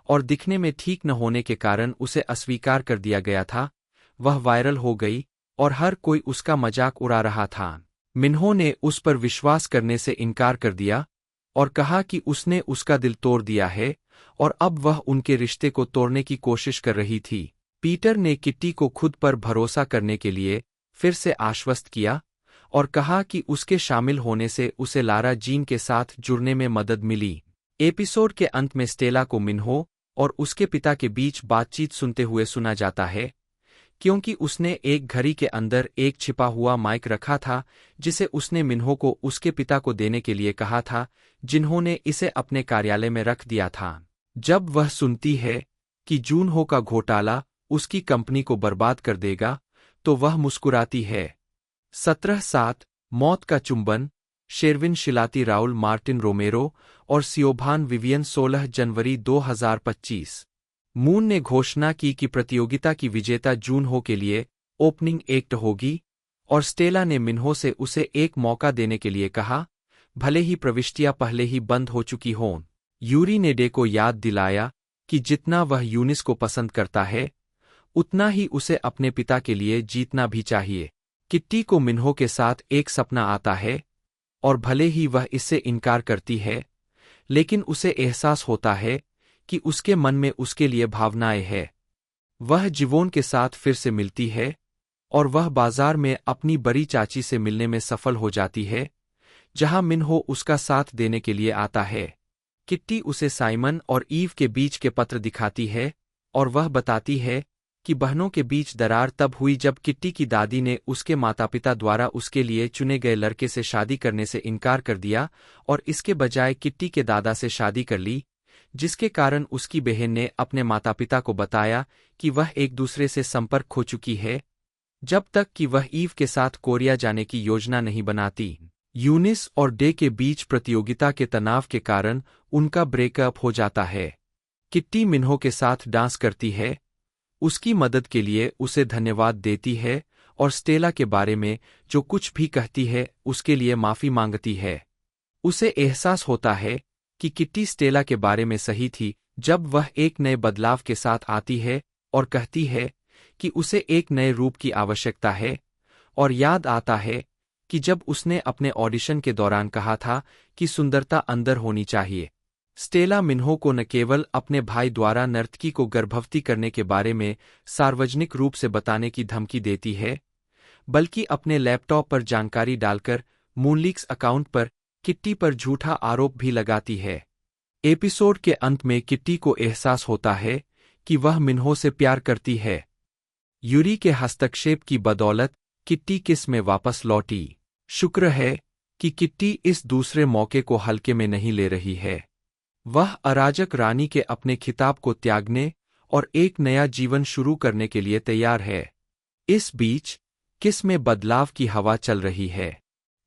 और दिखने में ठीक न होने के कारण उसे अस्वीकार कर दिया गया था। वह वायरल हो गई और हर कोई उसका मजाक उड़ा रहा था। मिन्हो ने उस पर विश्वास करने से इनकार कर दिया और कहा कि उसने उसका दिल तोड़ दिया है और अब वह उनके रिश्ते को तोड़ने की कोशिश कर रही थी। पीटर ने किट्टी को खुद पर भरोसा करने के लिए फिर से आश्वस्त किया और कहा कि उसके शामिल होने से उसे लारा जीन के साथ जुड़ने में मदद मिली। एपिसोड के अंत में स्टेला को मिन्हो और उसके पिता के बीच बातचीत सुनते हुए सुना जाता है, क्योंकि उसने एक घड़ी के अंदर एक छिपा हुआ माइक रखा था जिसे उसने मिन्हो को उसके पिता को देने के लिए कहा था, जिन्होंने इसे अपने कार्यालय में रख दिया था। जब वह सुनती है कि जूनहो का घोटाला उसकी कंपनी को बर्बाद कर देगा तो वह मुस्कुराती है। 17/7 मौत का चुंबन शेरविन शिलाती राउल मार्टिन रोमेरो और सियोभान विवियन 16 जनवरी 2025 मून ने घोषणा की कि प्रतियोगिता की विजेता जूनहो के लिए ओपनिंग एक्ट होगी और स्टेला ने मिन्हो से उसे एक मौका देने के लिए कहा, भले ही प्रविष्टियां पहले ही बंद हो चुकी हों। यूरी ने डे को याद दिलाया कि जितना वह यूनिस को पसंद करता है उतना ही उसे अपने पिता के लिए जीतना भी चाहिए। किट्टी को मिन्हो के साथ एक सपना आता है और भले ही वह इससे इनकार करती है, लेकिन उसे एहसास होता है कि उसके मन में उसके लिए भावनाएं हैं। वह जिवोन के साथ फिर से मिलती है और वह बाजार में अपनी बड़ी चाची से मिलने में सफल हो जाती है, जहां मिन्हो उसका साथ देने के लिए आता है। किट्टी उसे साइमन और ईव के बीच के पत्र दिखाती है और वह बताती है कि बहनों के बीच दरार तब हुई जब किट्टी की दादी ने उसके माता-पिता द्वारा उसके लिए चुने गए लड़के से शादी करने से इनकार कर दिया और इसके बजाय किट्टी के दादा से शादी कर ली, जिसके कारण उसकी बहन ने अपने माता-पिता को बताया कि वह एक दूसरे से संपर्क खो चुकी है, जब तक कि वह ईव के साथ कोरिया जाने की योजना नहीं बनाती। यूनिस और डे के बीच प्रतियोगिता के तनाव के कारण उनका ब्रेकअप हो जाता है। किट्टी मिन्हो के साथ डांस करती है, उसकी मदद के लिए उसे धन्यवाद देती है और स्टेला के बारे में जो कुछ भी कहती है उसके लिए माफी मांगती है। उसे एहसास होता है कि किट्टी स्टेला के बारे में सही थी जब वह एक नए बदलाव के साथ आती है और कहती है कि उसे एक नए रूप की आवश्यकता है, और याद आता है कि जब उसने अपने ऑडिशन के दौरान कहा था कि सुंदरता अंदर होनी चाहिए। स्टेला मिन्हो को न केवल अपने भाई द्वारा नर्तकी को गर्भवती करने के बारे में सार्वजनिक रूप से बताने की धमकी देती है, बल्कि अपने लैपटॉप पर जानकारी डालकर मूनलीक्स अकाउंट पर किट्टी पर झूठा आरोप भी लगाती है। एपिसोड के अंत में किट्टी को एहसास होता है कि वह मिन्हो से प्यार करती है। यूरी के हस्तक्षेप की बदौलत किट्टी किस में वापस लौटी। शुक्र है कि किट्टी इस दूसरे मौके को हल्के में नहीं ले रही है। वह अराजक रानी के अपने खिताब को त्यागने और एक नया जीवन शुरू करने के लिए तैयार है। इस बीच किस में बदलाव की हवा चल रही है।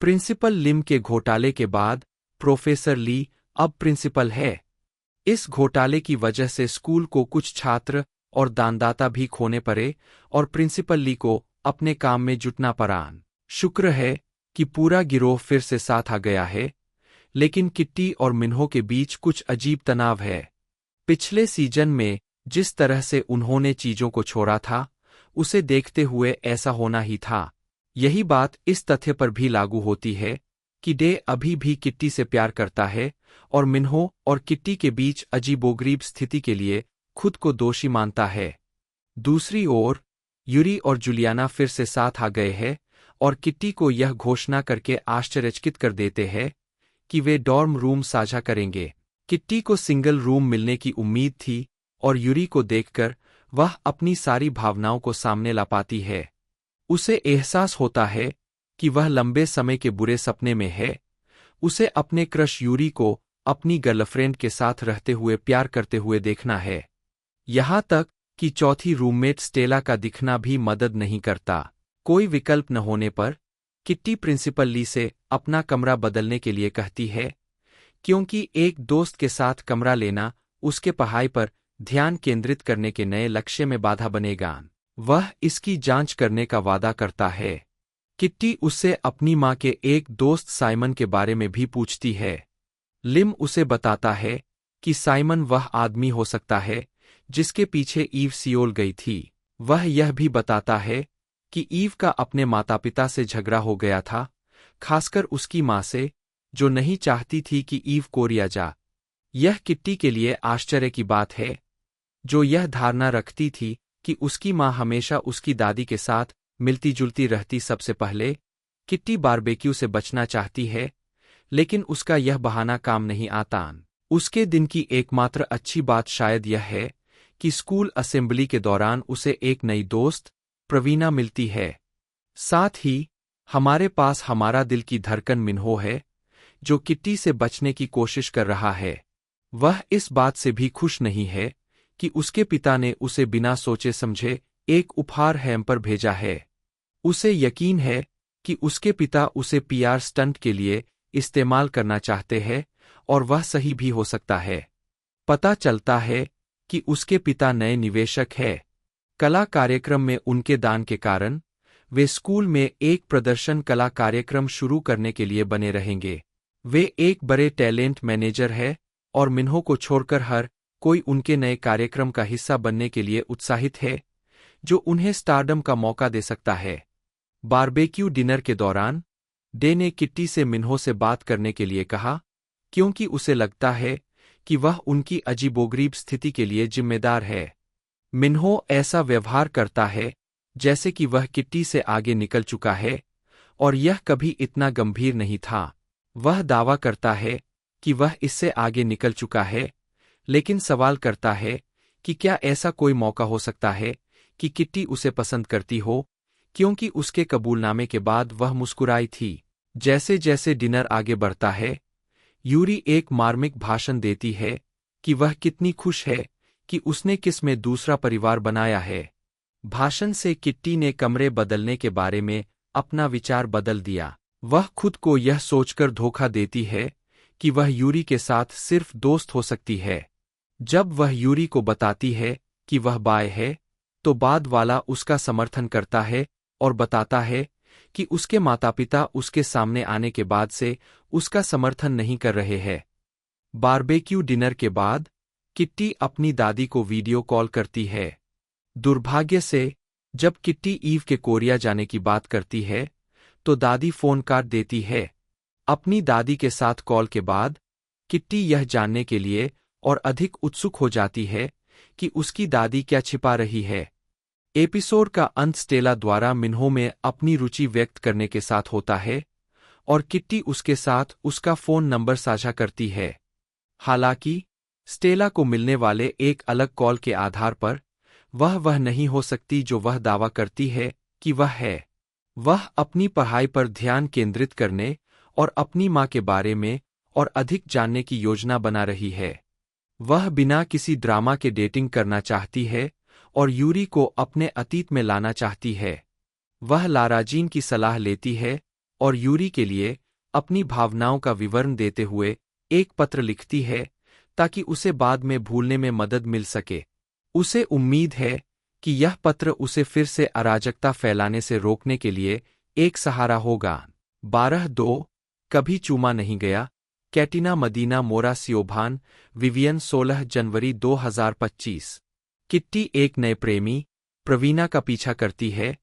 प्रिंसिपल लिम के घोटाले के बाद प्रोफेसर ली अब प्रिंसिपल है। इस घोटाले की वजह से स्कूल को कुछ छात्र और दानदाता भी खोने पड़े और प्रिंसिपल ली को अपने काम में जुटना पड़ा। शुक्र है कि पूरा गिरोह फिर से साथ आ गया है, लेकिन किट्टी और मिन्हो के बीच कुछ अजीब तनाव है। पिछले सीजन में जिस तरह से उन्होंने चीजों को छोड़ा था, उसे देखते हुए ऐसा होना ही था। यही बात इस तथ्य पर भी लागू होती है कि डे अभी भी किट्टी से प्यार करता है और मिन्हो और किट्टी के बीच अजीबोगरीब स्थिति के लिए खुद को दोषी मानता है। दूसरी ओर यूरी और जुलियाना फिर से साथ आ गए हैं और किट्टी को यह घोषणा करके आश्चर्यचकित कर देते हैं कि वे डॉर्म रूम साझा करेंगे। किट्टी को सिंगल रूम मिलने की उम्मीद थी और यूरी को देखकर वह अपनी सारी भावनाओं को सामने ला पाती है। उसे एहसास होता है कि वह लंबे समय के बुरे सपने में है। उसे अपने क्रश यूरी को अपनी गर्लफ्रेंड के साथ रहते हुए प्यार करते हुए देखना है। यहाँ तक कि चौथी रूममेट स्टेला का दिखना भी मदद नहीं करता। कोई विकल्प न होने पर किट्टी प्रिंसिपल ली से अपना कमरा बदलने के लिए कहती है, क्योंकि एक दोस्त के साथ कमरा लेना उसके पढ़ाई पर ध्यान केंद्रित करने के नए लक्ष्य में बाधा बनेगा। वह इसकी जांच करने का वादा करता है। किट्टी उससे अपनी माँ के एक दोस्त साइमन के बारे में भी पूछती है। लिम उसे बताता है कि साइमन वह आदमी हो सकता है जिसके पीछे ईव सियोल गई थी। वह यह भी बताता है कि ईव का अपने माता पिता से झगड़ा हो गया था, खासकर उसकी माँ से, जो नहीं चाहती थी कि ईव कोरिया जा। यह किट्टी के लिए आश्चर्य की बात है, जो यह धारणा रखती थी कि उसकी माँ हमेशा उसकी दादी के साथ मिलती जुलती रहती। सबसे पहले किट्टी बारबेक्यू से बचना चाहती है, लेकिन उसका यह बहाना काम नहीं आता। उसके दिन की एकमात्र अच्छी बात शायद यह है कि स्कूल असेंबली के दौरान उसे एक नई दोस्त प्रवीणा मिलती है। साथ ही हमारे पास हमारा दिल की धड़कन मिन्हो है, जो किट्टी से बचने की कोशिश कर रहा है। वह इस बात से भी खुश नहीं है कि उसके पिता ने उसे बिना सोचे समझे एक उपहार हैम्पर भेजा है। उसे यकीन है कि उसके पिता उसे पीआर स्टंट के लिए इस्तेमाल करना चाहते हैं और वह सही भी हो सकता है। पता चलता है कि उसके पिता नए निवेशक हैं। कला कार्यक्रम में उनके दान के कारण वे स्कूल में एक प्रदर्शन कला कार्यक्रम शुरू करने के लिए बने रहेंगे। वे एक बड़े टैलेंट मैनेजर हैं और मिन्हो को छोड़कर हर कोई उनके नए कार्यक्रम का हिस्सा बनने के लिए उत्साहित है, जो उन्हें स्टारडम का मौका दे सकता है। बारबेक्यू डिनर के दौरान डे ने किट्टी से मिन्हो से बात करने के लिए कहा, क्योंकि उसे लगता है कि वह उनकी अजीबोगरीब स्थिति के लिए जिम्मेदार है। मिन्हो ऐसा व्यवहार करता है जैसे कि वह किट्टी से आगे निकल चुका है, और यह कभी इतना गंभीर नहीं था। वह दावा करता है कि वह इससे आगे निकल चुका है, लेकिन सवाल करता है कि क्या ऐसा कोई मौका हो सकता है कि किट्टी उसे पसंद करती हो, क्योंकि उसके कबूलनामे के बाद वह मुस्कुराई थी। जैसे जैसे डिनर आगे बढ़ता है, यूरी एक मार्मिक भाषण देती है कि वह कितनी खुश है कि उसने किस में दूसरा परिवार बनाया है। भाषण से किट्टी ने कमरे बदलने के बारे में अपना विचार बदल दिया। वह खुद को यह सोचकर धोखा देती है कि वह यूरी के साथ सिर्फ दोस्त हो सकती है। जब वह यूरी को बताती है कि वह बाय है, तो बाद वाला उसका समर्थन करता है और बताता है कि उसके माता पिता उसके सामने आने के बाद से उसका समर्थन नहीं कर रहे हैं। बारबेक्यू डिनर के बाद किट्टी अपनी दादी को वीडियो कॉल करती है। दुर्भाग्य से जब किट्टी ईव के कोरिया जाने की बात करती है, तो दादी फोन काट देती है। अपनी दादी के साथ कॉल के बाद किट्टी यह जानने के लिए और अधिक उत्सुक हो जाती है कि उसकी दादी क्या छिपा रही है। एपिसोड का अंत स्टेला द्वारा मिन्हो में अपनी रुचि व्यक्त करने के साथ होता है और किट्टी उसके साथ उसका फोन नंबर साझा करती है। हालांकि स्टेला को मिलने वाले एक अलग कॉल के आधार पर वह नहीं हो सकती जो वह दावा करती है कि वह है। वह अपनी पढ़ाई पर ध्यान केंद्रित करने और अपनी माँ के बारे में और अधिक जानने की योजना बना रही है। वह बिना किसी ड्रामा के डेटिंग करना चाहती है और यूरी को अपने अतीत में लाना चाहती है। वह लारा जीन की सलाह लेती है और यूरी के लिए अपनी भावनाओं का विवरण देते हुए एक पत्र लिखती है ताकि उसे बाद में भूलने में मदद मिल सके। उसे उम्मीद है कि यह पत्र उसे फिर से अराजकता फैलाने से रोकने के लिए एक सहारा होगा। 12-2 कभी चूमा नहीं गया। कैटिना मदीना मोरा सियोभान विवियन 16 जनवरी 2025। किट्टी एक नए प्रेमी प्रवीणा का पीछा करती है,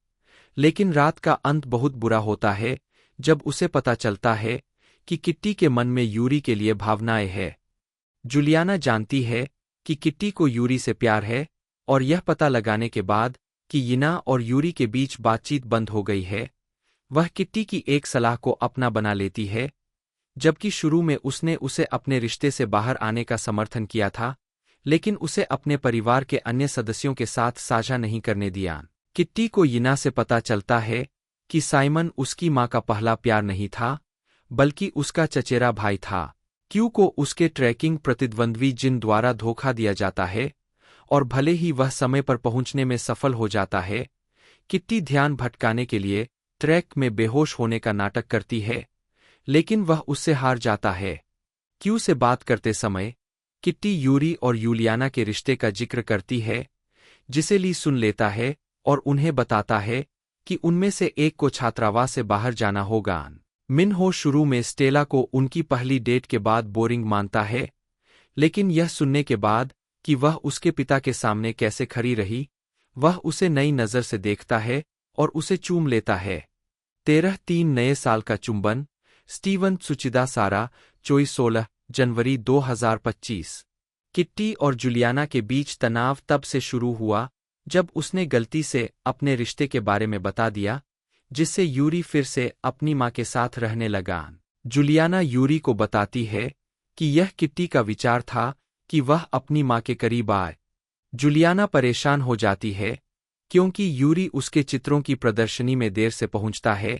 लेकिन रात का अंत बहुत बुरा होता है जब उसे पता चलता है कि किट्टी के मन में यूरी के लिए भावनाएं हैं। जूलियाना जानती है कि किट्टी को यूरी से प्यार है और यह पता लगाने के बाद कि यिना और यूरी के बीच बातचीत बंद हो गई है, वह किट्टी की एक सलाह को अपना बना लेती है। जबकि शुरू में उसने उसे अपने रिश्ते से बाहर आने का समर्थन किया था, लेकिन उसे अपने परिवार के अन्य सदस्यों के साथ साझा नहीं करने दिया। किट्टी को यिना से पता चलता है कि साइमन उसकी माँ का पहला प्यार नहीं था, बल्कि उसका चचेरा भाई था। क्यू को उसके ट्रैकिंग प्रतिद्वंद्वी जिन द्वारा धोखा दिया जाता है, और भले ही वह समय पर पहुंचने में सफल हो जाता है, किट्टी ध्यान भटकाने के लिए ट्रैक में बेहोश होने का नाटक करती है, लेकिन वह उससे हार जाता है। क्यू से बात करते समय किट्टी यूरी और यूलियाना के रिश्ते का जिक्र करती है, जिसे ली सुन लेता है और उन्हें बताता है कि उनमें से एक को छात्रावास से बाहर जाना होगा। मिनहो शुरू में स्टेला को उनकी पहली डेट के बाद बोरिंग मानता है, लेकिन यह सुनने के बाद कि वह उसके पिता के सामने कैसे खड़ी रही, वह उसे नई नज़र से देखता है और उसे चूम लेता है। 13-3 नए साल का चुंबन स्टीवन सुचिदा सारा 16 जनवरी 2025। किट्टी और जूलियाना के बीच तनाव तब से शुरू हुआ जब उसने गलती से अपने रिश्ते के बारे में बता दिया, जिससे यूरी फिर से अपनी माँ के साथ रहने लगा। जूलियाना यूरी को बताती है कि यह किट्टी का विचार था कि वह अपनी माँ के करीब आए। जूलियाना परेशान हो जाती है क्योंकि यूरी उसके चित्रों की प्रदर्शनी में देर से पहुंचता है,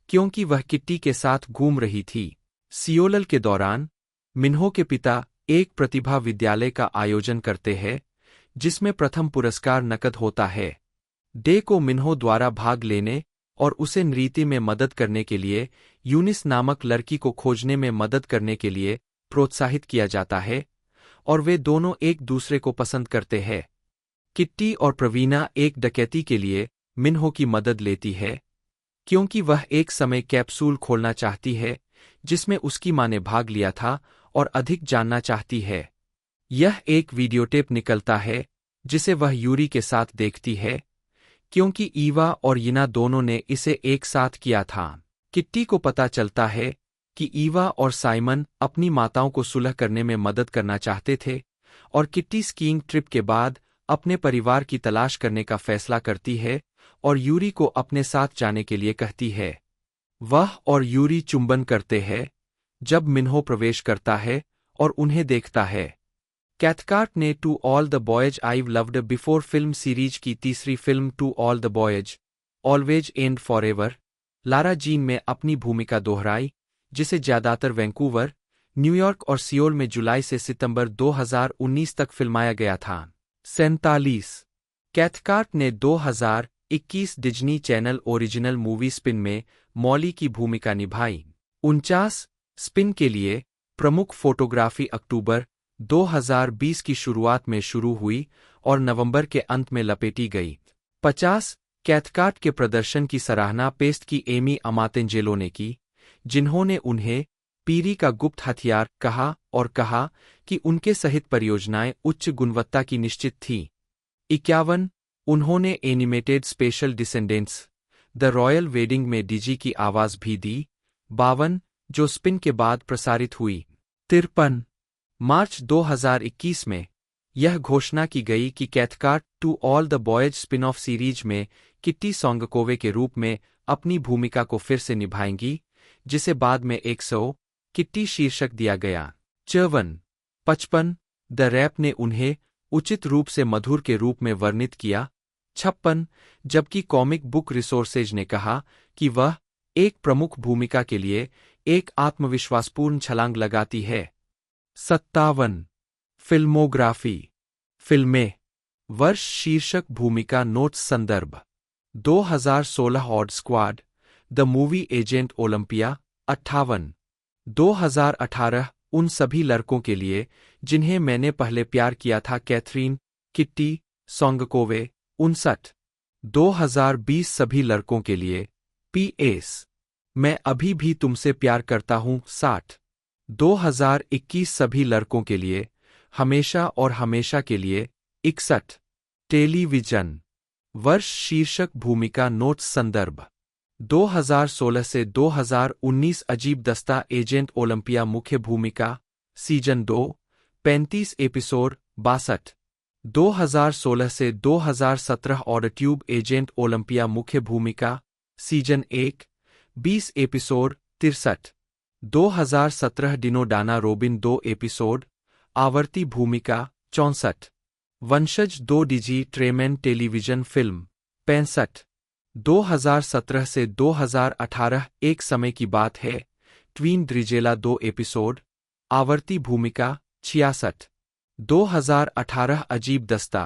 क्योंकि वह किट्टी के साथ घूम रही थी। सियोल के दौरान मिन्हो के पिता एक प्रतिभा विद्यालय का आयोजन करते हैं, जिसमें प्रथम पुरस्कार नकद होता है। डे को मिन्हो द्वारा भाग लेने और उसे नृत्य में मदद करने के लिए यूनिस नामक लड़की को खोजने में मदद करने के लिए प्रोत्साहित किया जाता है, और वे दोनों एक दूसरे को पसंद करते हैं। किट्टी और प्रवीणा एक डकैती के लिए मिन्हो की मदद लेती है, क्योंकि वह एक समय कैप्सूल खोलना चाहती है जिसमें उसकी माँ ने भाग लिया था और अधिक जानना चाहती है। यह एक वीडियोटेप निकलता है जिसे वह यूरी के साथ देखती है, क्योंकि ईवा और यिना दोनों ने इसे एक साथ किया था। किट्टी को पता चलता है कि ईवा और साइमन अपनी माताओं को सुलह करने में मदद करना चाहते थे, और किट्टी स्कीइंग ट्रिप के बाद अपने परिवार की तलाश करने का फैसला करती है और यूरी को अपने साथ जाने के लिए कहती है। वह और यूरी चुंबन करते हैं जब मिन्हो प्रवेश करता है और उन्हें देखता है। कैथकार्ट ने To all the Boys I've Loved Before film series की तीसरी film To all the Boys Always and Forever Lara Jean में अपनी भूमिका दोहराई, जिसे ज्यादातर वैंकूवर, न्यूयॉर्क और सियोल में जुलाई से सितंबर 2019 तक फिल्माया गया था। 47 कैथकार्ट ने 2021 Disney channel original movie spin में मॉली की भूमिका निभाई। 49 स्पिन के लिए प्रमुख फोटोग्राफी अक्टूबर 2020 की शुरुआत में शुरू हुई और नवंबर के अंत में लपेटी गई। 50 कैथकार्ट के प्रदर्शन की सराहना पेस्ट की एमी अमातेंजेलो ने की, जिन्होंने उन्हें पीरी का गुप्त हथियार कहा और कहा कि उनके सहित परियोजनाएं उच्च गुणवत्ता की निश्चित थीं। 51 उन्होंने animated special descendants the royal wedding में डीजी की आवाज भी दी। 52 जो स्पिन के बाद प्रसारित हुई। 53 मार्च 2021 में यह घोषणा की गई कि Cathcart To all the Boys spin off series में किट्टी सोंगकोवे के रूप में अपनी भूमिका को फिर से निभाएंगी, जिसे बाद में 100 किट्टी शीर्षक दिया गया। 54 द रैप ने उन्हें उचित रूप से मधुर के रूप में वर्णित किया। 56, जबकि कॉमिक बुक रिसोर्सेज ने कहा कि वह एक प्रमुख भूमिका के लिए एक आत्मविश्वासपूर्ण छलांग लगाती है। 57। फिल्मोग्राफी। फिल्में। वर्ष शीर्षक भूमिका नोट्स संदर्भ 2016 odd squad the movie agent Olympia 58 2018 उन सभी लड़कों के लिए जिन्हें मैंने पहले प्यार किया था कैथरीन किट्टी सोंगकोवे 59 2020 सभी लड़कों के लिए PS मैं अभी भी तुमसे प्यार करता हूँ 60 2021 सभी लड़कों के लिए हमेशा और हमेशा के लिए 61 टेलीविजन। वर्ष शीर्षक भूमिका नोट्स संदर्भ 2016 से 2019 अजीब दस्ता एजेंट ओलंपिया मुख्य भूमिका सीजन 2 35 एपिसोड 62 2016 से 2017 ऑडट्यूब एजेंट ओलंपिया मुख्य भूमिका season 1 20 episode 63 2017 Dino Dana robin 2 episode आवर्ती भूमिका 64 वंशज 2 डिजी ट्रेमेन टेलीविजन फिल्म 65 2017 से 2018 एक समय की बात है ट्वीन द्रिजेला 2 एपिसोड आवर्ती भूमिका 66 2018 अजीब दस्ता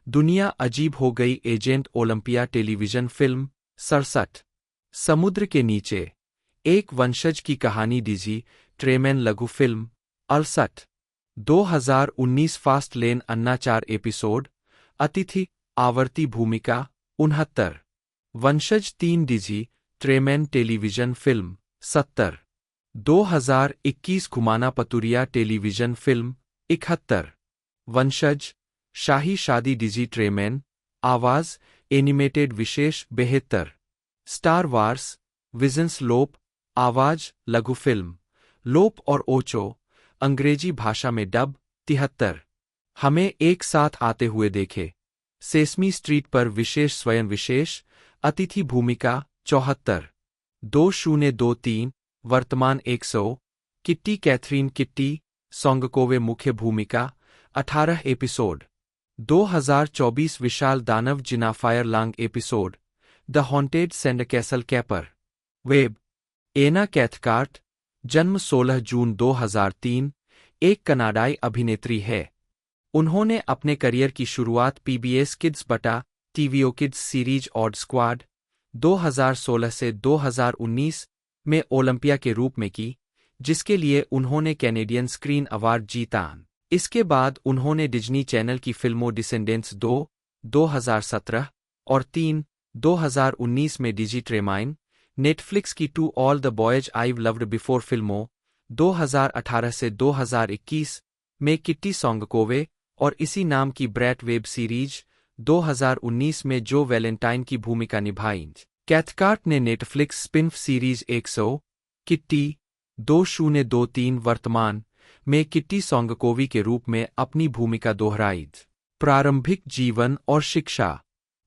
दुनिया अजीब हो गई एजेंट ओलंपिया टेलीविजन फिल्म 67 समुद्र के नीचे एक वंशज की कहानी डिजी ट्रेमेन लघु फिल्म 68 2019 फास्ट लेन अन्ना 4 एपिसोड अतिथि आवर्ती भूमिका 69 वंशज 3 डिजी ट्रेमेन टेलीविजन फिल्म 70 2021 घुमाना पतुरिया टेलीविजन फिल्म 71 वंशज शाही शादी डिजी ट्रेमेन आवाज एनिमेटेड विशेष 72 स्टार वार्स विजन्स लोप आवाज लघु फिल्म लोप और ओचो अंग्रेजी भाषा में डब 73 हमें एक साथ आते हुए देखे सेसमी स्ट्रीट पर विशेष स्वयं विशेष अतिथि भूमिका 74 2023 वर्तमान 100 किट्टी कैथरीन किट्टी सोंगकोवे मुख्य भूमिका 18 एपिसोड 2024 विशाल दानव जिना fire long episode the haunted sandcastle caper web Anna Cathcart जन्म 16 जून 2003 एक कनाडाई अभिनेत्री है। उन्होंने अपने करियर की शुरुआत PBS किड्स बटा TVO kids series odd squad 2016 से 2019 में ओलंपिया के रूप में की, जिसके लिए उन्होंने कैनेडियन स्क्रीन अवार्ड जीता। इसके बाद उन्होंने डिज्नी चैनल की फिल्मों डिसेंडेंट्स 2 2017 और 3 2019 में डिजी ट्रेमाइन, नेटफ्लिक्स की To all the Boys I've Loved Before फिल्मों 2018 से 2021 में किट्टी सोंगकोवे और इसी नाम की ब्रैट वेब सीरीज 2019 में जो वैलेंटाइन की भूमिका निभाई। कैथकार्ट ने नेटफ्लिक्स स्पिन-ऑफ सीरीज 100 किट्टी 2023 वर्तमान में किट्टी सोंगकोवी के रूप में अपनी भूमिका दोहराई। प्रारंभिक जीवन और शिक्षा।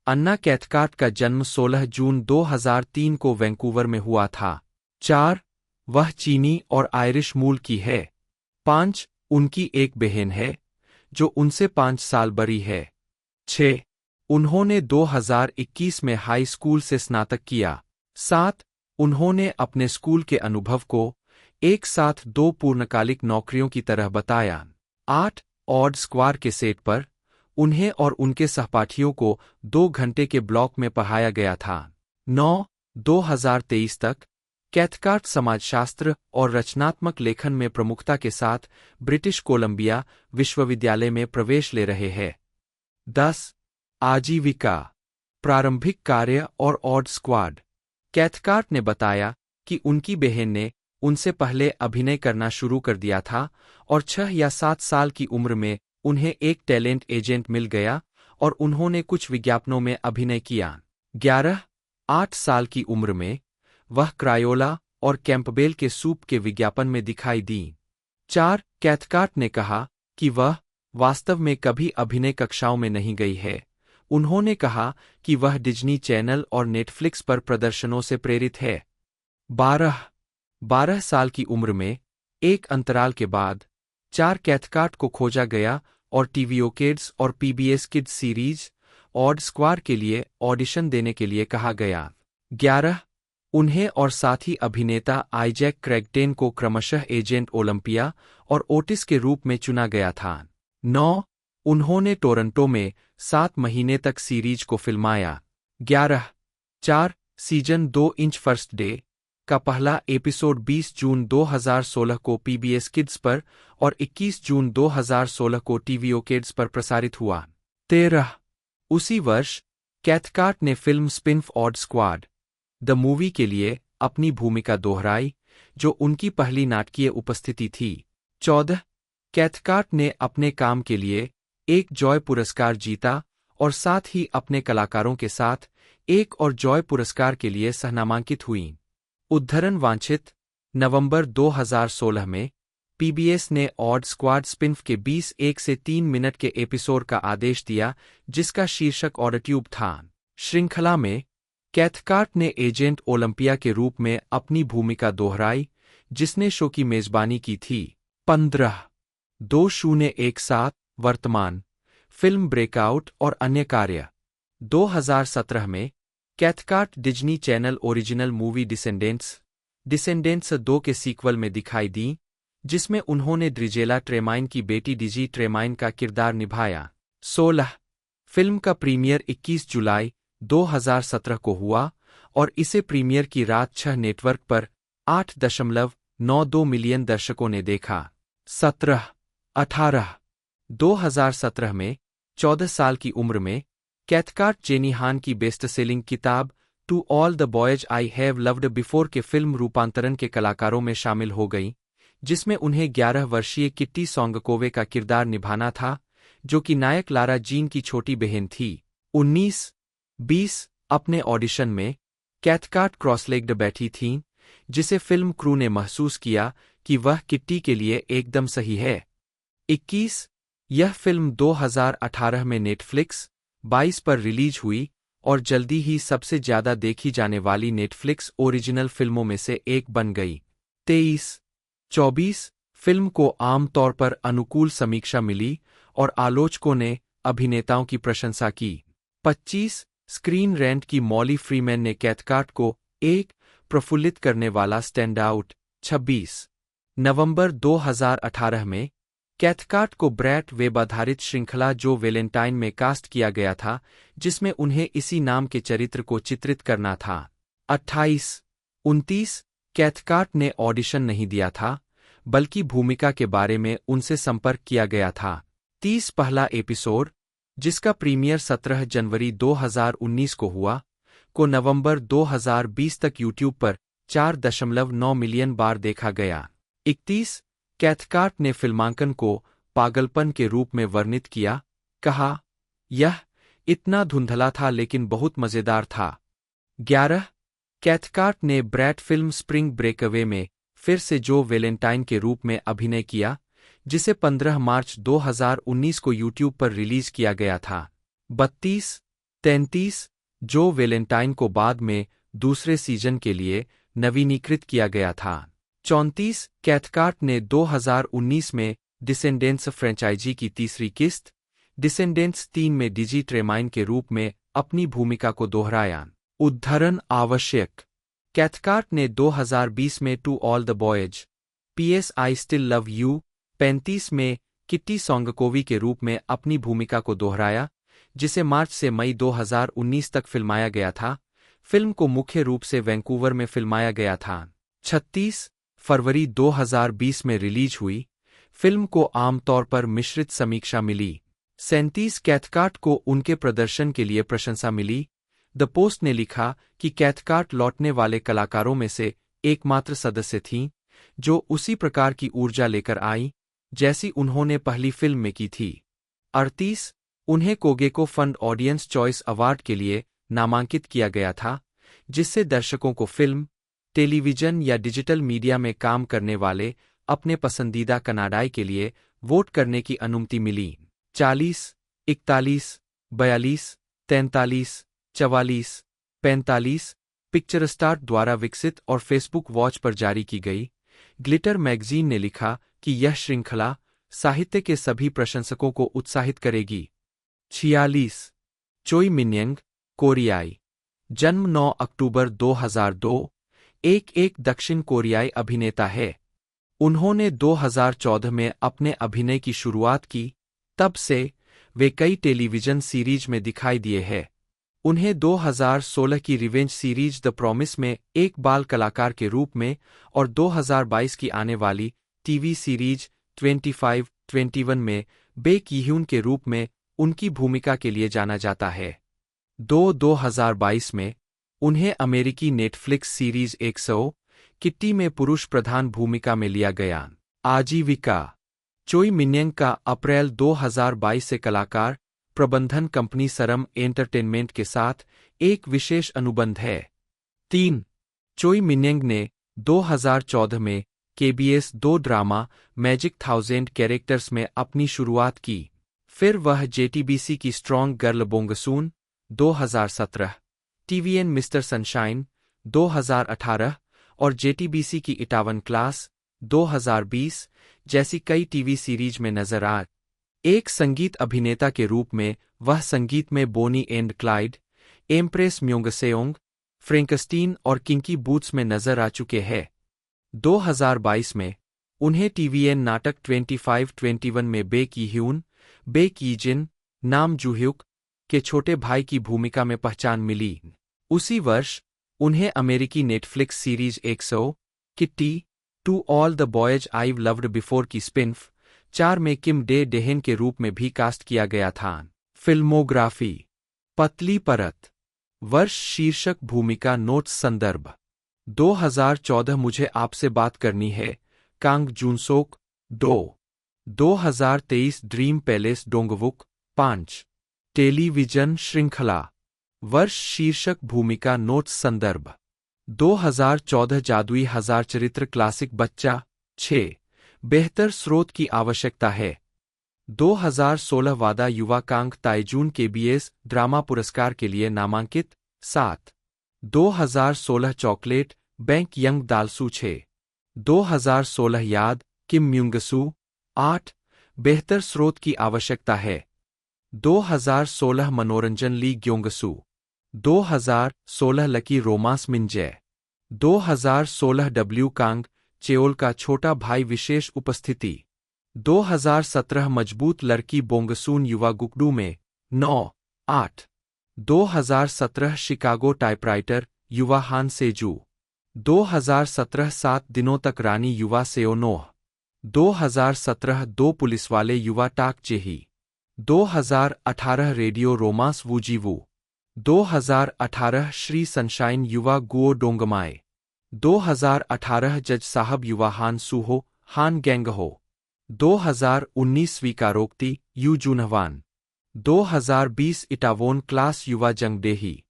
अन्ना कैथकार्ट का जन्म 16 जून 2003 को वैंकूवर में हुआ था। 4 वह चीनी और आयरिश मूल की है। 5 उनकी एक बहन है जो उनसे 5 साल बड़ी है। 6 उन्होंने 2021 में हाई स्कूल से स्नातक किया। 7 उन्होंने अपने स्कूल के अनुभव को एक साथ 2 पूर्णकालिक नौकरियों की तरह बताया। 8 ऑड स्क्वाड के सेट पर उन्हें और उनके सहपाठियों को 2 घंटे के ब्लॉक में पढ़ाया गया था। 9 2023 तक कैथकार्ट समाजशास्त्र और रचनात्मक लेखन में प्रमुखता के साथ ब्रिटिश कोलंबिया विश्वविद्यालय में प्रवेश ले रहे हैं। 10 आजीविका, प्रारंभिक कार्य और ऑड स्क्वाड। कैथकार्ट ने बताया कि उनकी बहन ने उनसे पहले अभिनय करना शुरू कर दिया था और 6 या 7 साल की उम्र में उन्हें एक टैलेंट एजेंट मिल गया और उन्होंने कुछ विज्ञापनों में अभिनय किया। 8 साल की उम्र में वह क्रायोला और कैंपबेल के सूप के विज्ञापन में दिखाई दी। 4 कैथकार्ट ने कहा कि वह वास्तव में कभी अभिनय कक्षाओं में नहीं गई है। उन्होंने कहा कि वह डिज्नी चैनल और नेटफ्लिक्स पर प्रदर्शनों से प्रेरित है। 12 साल की उम्र में एक अंतराल के बाद 4 कैथकार्ट को खोजा गया और TVO किड्स और PBS kids series odd squad के लिए ऑडिशन देने के लिए कहा गया। 11 उन्हें और साथी अभिनेता आइजैक क्रेगटेन को क्रमशः एजेंट ओलंपिया और ओटिस के रूप में चुना गया था। 9 उन्होंने टोरंटो में 7 महीने तक सीरीज को फिल्माया। 11 4 सीजन 2 इंच फर्स्ट डे का पहला एपिसोड 20 जून 2016 को पीबीएस किड्स पर और 21 जून 2016 को टीवीओ किड्स पर प्रसारित हुआ। 13 उसी वर्ष कैथकार्ट ने film spin-off odd squad the movie के लिए अपनी भूमिका दोहराई, जो उनकी पहली नाटकीय उपस्थिति थी। 14 कैथकार्ट ने अपने काम के लिए एक जॉय पुरस्कार जीता और साथ ही अपने कलाकारों के साथ एक और जॉय पुरस्कार के लिए सहनामांकित हुई। उद्धरण वांछित नवंबर 2016 में पीबीएस ने ऑड स्क्वाड स्पिन-ऑफ के 20 1 से 3 मिनट के एपिसोड का आदेश दिया, जिसका शीर्षक ऑडट्यूब था। श्रृंखला में कैथकार्ट ने एजेंट ओलंपिया के रूप में अपनी भूमिका दोहराई, जिसने शो की मेजबानी की थी। 15 2017 वर्तमान फिल्म ब्रेकआउट और अन्य कार्य। 2017 में Cathcart Disney channel original movie descendants 2 के सीक्वल में दिखाई दी, जिसमें उन्होंने ड्रिजेला ट्रेमाइन की बेटी डिजी ट्रेमाइन का किरदार निभाया। 16 फिल्म का प्रीमियर 21 जुलाई 2017 को हुआ और इसे प्रीमियर की रात 6 नेटवर्क पर 8.92 मिलियन दर्शकों ने देखा। 18 2017 में 14 साल की उम्र में कैथकार्ट जेनी हान की बेस्ट सेलिंग किताब To all the boys I have loved Before के फिल्म रूपांतरण के कलाकारों में शामिल हो गई, जिसमें उन्हें 11 वर्षीय किट्टी सोंगकोवे का किरदार निभाना था, जो कि नायक लारा जीन की छोटी बहन थी। 19-20 अपने ऑडिशन में कैथकार्ट क्रॉसलेग्ड बैठी थीं, जिसे फिल्म क्रू ने महसूस किया कि वह किट्टी के लिए एकदम सही है। 21 यह फिल्म 2018 में नेटफ्लिक्स 22 पर रिलीज हुई और जल्दी ही सबसे ज्यादा देखी जाने वाली नेटफ्लिक्स ओरिजिनल फिल्मों में से एक बन गई। 23-24 फिल्म को आमतौर पर अनुकूल समीक्षा मिली और आलोचकों ने अभिनेताओं की प्रशंसा की। 25 स्क्रीन रेंट की मॉली फ्रीमैन ने कैथकार्ट को एक प्रफुल्लित करने वाला स्टैंड आउट। 26 नवंबर 2018 में कैथकार्ट को ब्रैट वेब आधारित श्रृंखला जो वेलेंटाइन में कास्ट किया गया था, जिसमें उन्हें इसी नाम के चरित्र को चित्रित करना था। 28-29 कैथकार्ट ने ऑडिशन नहीं दिया था, बल्कि भूमिका के बारे में उनसे संपर्क किया गया था। 30 पहला एपिसोड, जिसका प्रीमियर 17 जनवरी 2019 को हुआ, को नवंबर 2020 तक यूट्यूब पर 4.9 मिलियन बार देखा गया। 31 कैथकार्ट ने फिल्मांकन को पागलपन के रूप में वर्णित किया, कहा, यह इतना धुंधला था लेकिन बहुत मजेदार था। 11 कैथकार्ट ने ब्रैट फिल्म स्प्रिंग ब्रेकअवे में फिर से जो वेलेंटाइन के रूप में अभिनय किया, जिसे 15 मार्च 2019 को यूट्यूब पर रिलीज किया गया था। 32-33 जो वेलेंटाइन को बाद में दूसरे सीजन के लिए नवीनीकृत किया गया था। 34 कैथकार्ट ने 2019 में डिसेंडेंट्स फ्रेंचाइजी की तीसरी किस्त डिसेंडेंट्स 3 में डिजी ट्रेमाइन के रूप में अपनी भूमिका को दोहराया। उद्धरण आवश्यक कैथकार्ट ने 2020 में To all the Boys PS I Still Love You 35 में किट्टी सोंगकोवी के रूप में अपनी भूमिका को दोहराया, जिसे मार्च से मई 2019 तक फिल्माया गया था। फिल्म को मुख्य रूप से वैंकूवर में फिल्माया गया था। 36 फरवरी 2020 में रिलीज हुई फिल्म को आमतौर पर मिश्रित समीक्षा मिली। 37 कैथकार्ट को उनके प्रदर्शन के लिए प्रशंसा मिली। द पोस्ट ने लिखा कि कैथकार्ट लौटने वाले कलाकारों में से एकमात्र सदस्य थीं जो उसी प्रकार की ऊर्जा लेकर आई जैसी उन्होंने पहली फिल्म में की थी। 38 उन्हें कोगेको फंड ऑडियंस चॉइस अवार्ड के लिए नामांकित किया गया था, जिससे दर्शकों को फिल्म, टेलीविजन या डिजिटल मीडिया में काम करने वाले अपने पसंदीदा कनाडाई के लिए वोट करने की अनुमति मिली। 40, 41, 42, 43, 44, 45 पिक्चरस्टार द्वारा विकसित और फेसबुक वॉच पर जारी की गई। ग्लिटर मैगजीन ने लिखा कि यह श्रृंखला साहित्य के सभी प्रशंसकों को उत्साहित करेगी। 46 चोई मिन्यंग, कोरियाई। जन्म 9 अक्टूबर 2002, एक दक्षिण कोरियाई अभिनेता है। उन्होंने 2014 में अपने अभिनय की शुरुआत की, तब से वे कई टेलीविजन सीरीज में दिखाई दिए हैं। उन्हें 2016 की रिवेंज सीरीज द प्रॉमिस में एक बाल कलाकार के रूप में और 2022 की आने वाली टीवी सीरीज 25-21 में बे की-ह्यून के रूप में उनकी भूमिका के लिए जाना जाता है। 2022 में उन्हें अमेरिकी नेटफ्लिक्स सीरीज 100 किट्टी में पुरुष प्रधान भूमिका में लिया गया। आजीविका। चोई मिन्यंग का अप्रैल 2022 से कलाकार प्रबंधन कंपनी सरम एंटरटेनमेंट के साथ एक विशेष अनुबंध है। 3. चोई मिन्यंग ने 2014 में केबीएस 2 ड्रामा मैजिक 1000 कैरेक्टर्स में अपनी शुरुआत की। फिर वह जेटीबीसी की strong girl Bongsoon 2017, TVN mister sunshine 2018 और जेटीबीसी की इटावन क्लास 2020 जैसी कई टीवी सीरीज में नजर आ। एक संगीत अभिनेता के रूप में वह संगीत में बोनी एंड क्लाइड, एम्प्रेस म्योंगसेओंग, फ्रेंकस्टीन और किंकी बूट्स में नजर आ चुके हैं। 2022 में उन्हें टीवीएन नाटक 25-21 में बे की-ह्यून, बे की-जिन, नाम जूह्युक के छोटे भाई की भूमिका में पहचान मिली। उसी वर्ष उन्हें अमेरिकी Netflix series 100 Kitty, To all the Boys I've Loved Before की स्पिन-ऑफ 4 में किम डे डेहेन के रूप में भी कास्ट किया गया था। फिल्मोग्राफी। पतली परत। वर्ष शीर्षक भूमिका नोट्स संदर्भ 2014 मुझे आपसे बात करनी है, Kang Junseok 2। 2023 dream palace Dongwook 5। Television श्रृंखला। वर्ष शीर्षक भूमिका नोट्स संदर्भ 2014 जादुई हजार चरित्र क्लासिक बच्चा 6। बेहतर स्रोत की आवश्यकता है। 2016 वादा युवा कांग ताइजून केबीएस ड्रामा पुरस्कार के लिए नामांकित 7। 2016 चॉकलेट बैंक यंग दालसू 6। 2016 याद किम म्यूंगसू 8। बेहतर स्रोत की आवश्यकता है। 2016 मनोरंजन ली ग्योंगसू। 2016 लकी रोमांस मिंजय। 2016 डब्ल्यू कांग चेओल का छोटा भाई विशेष उपस्थिति। 2017 मजबूत लड़की बोंगसून युवा गुकडू में 9, 8। 2017 शिकागो टाइपराइटर युवा हान सेजू। 2017 7 दिनों तक रानी युवा सेओनोह। 2017 2 पुलिसवाले युवा टाक चेही। 2018 रेडियो रोमांस वूजीवू। 2018 श्री सनशाइन युवा गुओ डोंगमाए। 2018 जज साहब युवा हान सूहो हान गैंगहो। 2019 स्वीकारोक्ति यू जूनहवान। 2020 इटावोन क्लास युवा जंगडेही।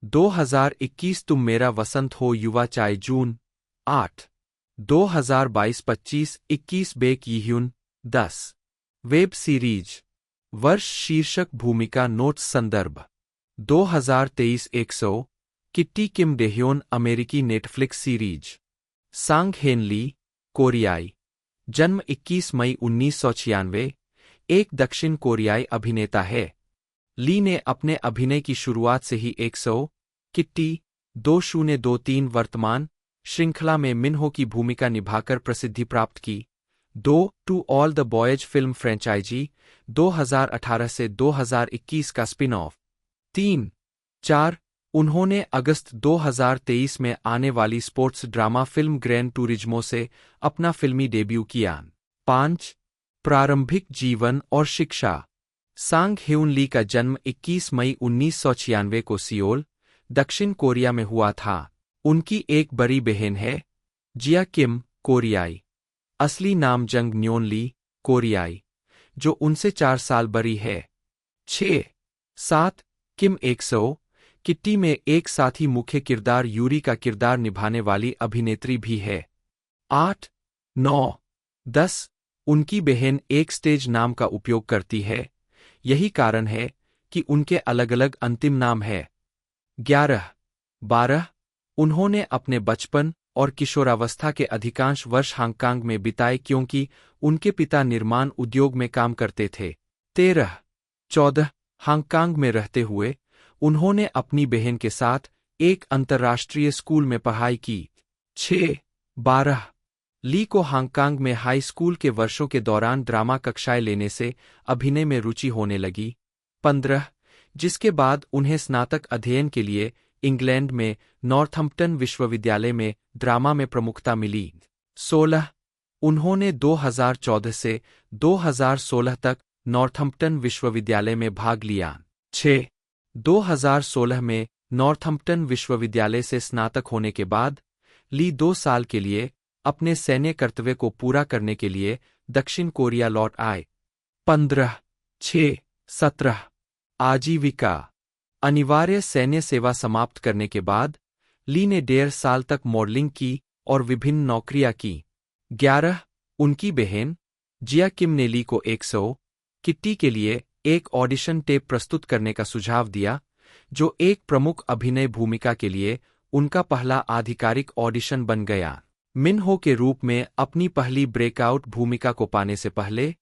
2021 तुम मेरा वसंत हो युवा चाय जून 8। 2022-25 21 बे की-ह्यून 10। Web series. वर्ष शीर्षक भूमिका नोट्स संदर्भ 2023 100 किट्टी किम डेह्योन अमेरिकी नेटफ्लिक्स सीरीज। सांग हेनली, कोरियाई। जन्म 21 मई 1996, एक दक्षिण कोरियाई अभिनेता है। ली ने अपने अभिनय की शुरुआत से ही 100 किट्टी 2023 वर्तमान श्रृंखला में मिन्हो की भूमिका निभाकर प्रसिद्धि प्राप्त की। 2 To all the boys film franchise 2018 से 2021 का स्पिन ऑफ। 3, 4 उन्होंने अगस्त 2023 में आने वाली sports drama film gran Turismo से अपना फिल्मी डेब्यू किया। 5 प्रारंभिक जीवन और शिक्षा। सांग ह्यून ली का जन्म 21 मई 1996 को सियोल, दक्षिण कोरिया में हुआ था। उनकी एक बड़ी बहन है, जिया किम, कोरियाई। असली नाम जंग न्योन ली, कोरियाई, जो उनसे 4 साल बड़ी है। 6, 7 किम 100 किट्टी में एक साथी मुख्य किरदार यूरी का किरदार निभाने वाली अभिनेत्री भी है। 8, 9, 10 उनकी बहन एक स्टेज नाम का उपयोग करती है। यही कारण है कि उनके अलग-अलग अंतिम नाम है। 11, 12 उन्होंने अपने बचपन और किशोरावस्था के अधिकांश वर्ष हांगकांग में बिताए क्योंकि उनके पिता निर्माण उद्योग में काम करते थे। 13, 14 हांगकांग में रहते हुए उन्होंने अपनी बहन के साथ एक अंतर्राष्ट्रीय स्कूल में पढ़ाई की। 6-12 ली को हांगकांग में हाई स्कूल के वर्षों के दौरान ड्रामा कक्षाएं लेने से अभिनय में रुचि होने लगी। 15 जिसके बाद उन्हें स्नातक अध्ययन के लिए इंग्लैंड में नॉर्थम्प्टन विश्वविद्यालय में ड्रामा में प्रमुखता मिली। 16 उन्होंने 2014 से 2016 तक नॉर्थम्प्टन विश्वविद्यालय में भाग लिया। 6 2016 में नॉर्थम्प्टन विश्वविद्यालय से स्नातक होने के बाद ली 2 साल के लिए अपने सैन्य कर्तव्य को पूरा करने के लिए दक्षिण कोरिया लौट आए। 15-6-17 आजीविका। अनिवार्य सैन्य सेवा समाप्त करने के बाद ली ने 1.5 साल तक मॉडलिंग की और विभिन्न नौकरियां की। 11 उनकी बहन जिया किम ने ली को 100 किट्टी के लिए एक ऑडिशन टेप प्रस्तुत करने का सुझाव दिया, जो एक प्रमुख अभिनय भूमिका के लिए उनका पहला आधिकारिक ऑडिशन बन गया। मिन हो के रूप में अपनी पहली ब्रेकआउट भूमिका को पाने से पहले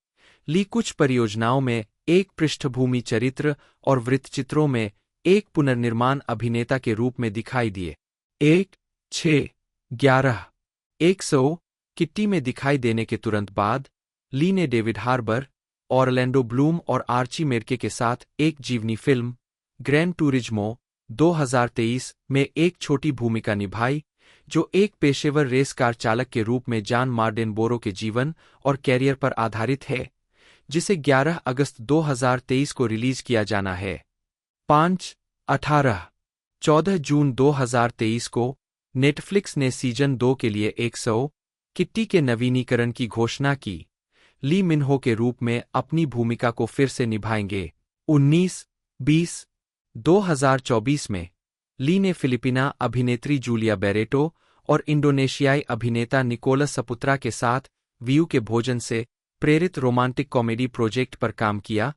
ली कुछ परियोजनाओं में एक पृष्ठभूमि चरित्र और वृत्तचित्रों में एक पुनर्निर्माण अभिनेता के रूप में दिखाई दिए। 1-6-11 100 किट्टी में दिखाई देने के तुरंत बाद ली ने डेविड हार्बर, ऑरलैंडो ब्लूम और आर्ची मेर्के के साथ एक जीवनी फिल्म ग्रैन टूरिज्मो 2023 में एक छोटी भूमिका निभाई, जो एक पेशेवर रेस कार चालक के रूप में जॉन मार्डेनबोरो के जीवन और कैरियर पर आधारित है, जिसे 11 अगस्त 2023 को रिलीज किया जाना है। 5-18 14 जून 2023 को नेटफ्लिक्स ने सीजन 2 के लिए 100 किट्टी के नवीनीकरण की घोषणा की। ली मिन हो के रूप में अपनी भूमिका को फिर से निभाएंगे। 19-20 2024 में ली ने फिलिपिना अभिनेत्री जूलिया बेरेटो और इंडोनेशियाई अभिनेता निकोलस सपुत्रा के साथ व्यू के भोजन से प्रेरित रोमांटिक कॉमेडी प्रोजेक्ट पर काम किया,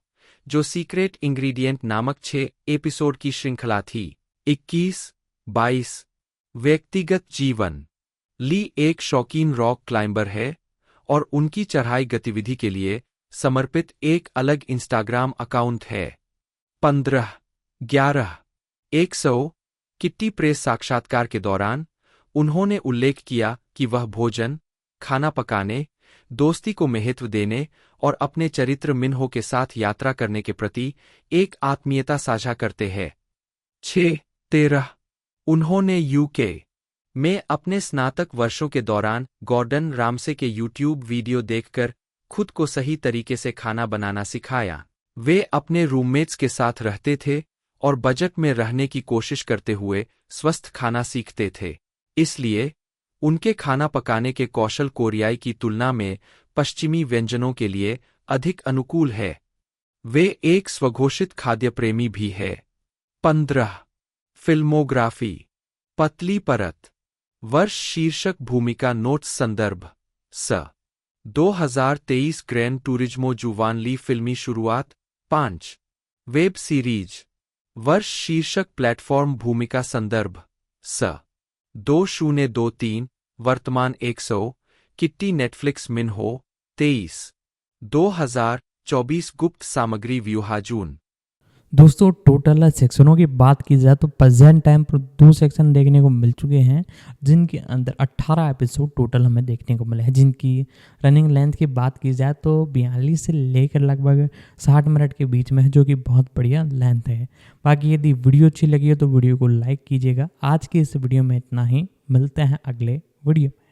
जो सीक्रेट इंग्रेडिएंट नामक 6 एपिसोड की श्रृंखला थी। 21-22 व्यक्तिगत जीवन। ली एक शौकीन रॉक क्लाइंबर है और उनकी चढ़ाई गतिविधि के लिए समर्पित एक अलग इंस्टाग्राम अकाउंट है। 15-11 100 किट्टी प्रेस साक्षात्कार के दौरान उन्होंने उल्लेख किया कि वह भोजन, खाना पकाने, दोस्ती को महत्व देने और अपने चरित्र मिन हो के साथ यात्रा करने के प्रति एक आत्मीयता साझा करते हैं। 6-13 उन्होंने यूके में अपने स्नातक वर्षों के दौरान गॉर्डन रामसे के यूट्यूब वीडियो देखकर खुद को सही तरीके से खाना बनाना सिखाया। वे अपने रूममेट्स के साथ रहते थे और बजट में रहने की कोशिश करते हुए स्वस्थ खाना सीखते थे, इसलिए उनके खाना पकाने के कौशल कोरियाई की तुलना में पश्चिमी व्यंजनों के लिए अधिक अनुकूल है। वे एक स्वघोषित खाद्य प्रेमी भी है। 15 फिल्मोग्राफी। पतली परत। वर्ष शीर्षक भूमिका नोट्स संदर्भ। 2023 ग्रैन टूरिज्मो जुवानली फिल्मी शुरुआत। 5 वेब सीरीज। वर्ष शीर्षक प्लेटफॉर्म भूमिका संदर्भ। 2023 वर्तमान 100 किट्टी नेटफ्लिक्स मिन हो। 23 2024 गुप्त सामग्री व्यूहा जून। दोस्तों टोटल सेक्शनों की बात की जाए तो प्रेजेंट टाइम पर 2 सेक्शन देखने को मिल चुके हैं, जिनके अंदर 18 एपिसोड टोटल हमें देखने को मिले हैं, जिनकी रनिंग लेंथ की बात की जाए तो 42 से लेकर लगभग 60 मिनट के बीच में है, जो कि बहुत बढ़िया लेंथ है। बाकी यदि वीडियो अच्छी लगी हो तो वीडियो को लाइक कीजिएगा। आज की इस वीडियो में इतना ही, मिलते हैं अगले वीडियो में।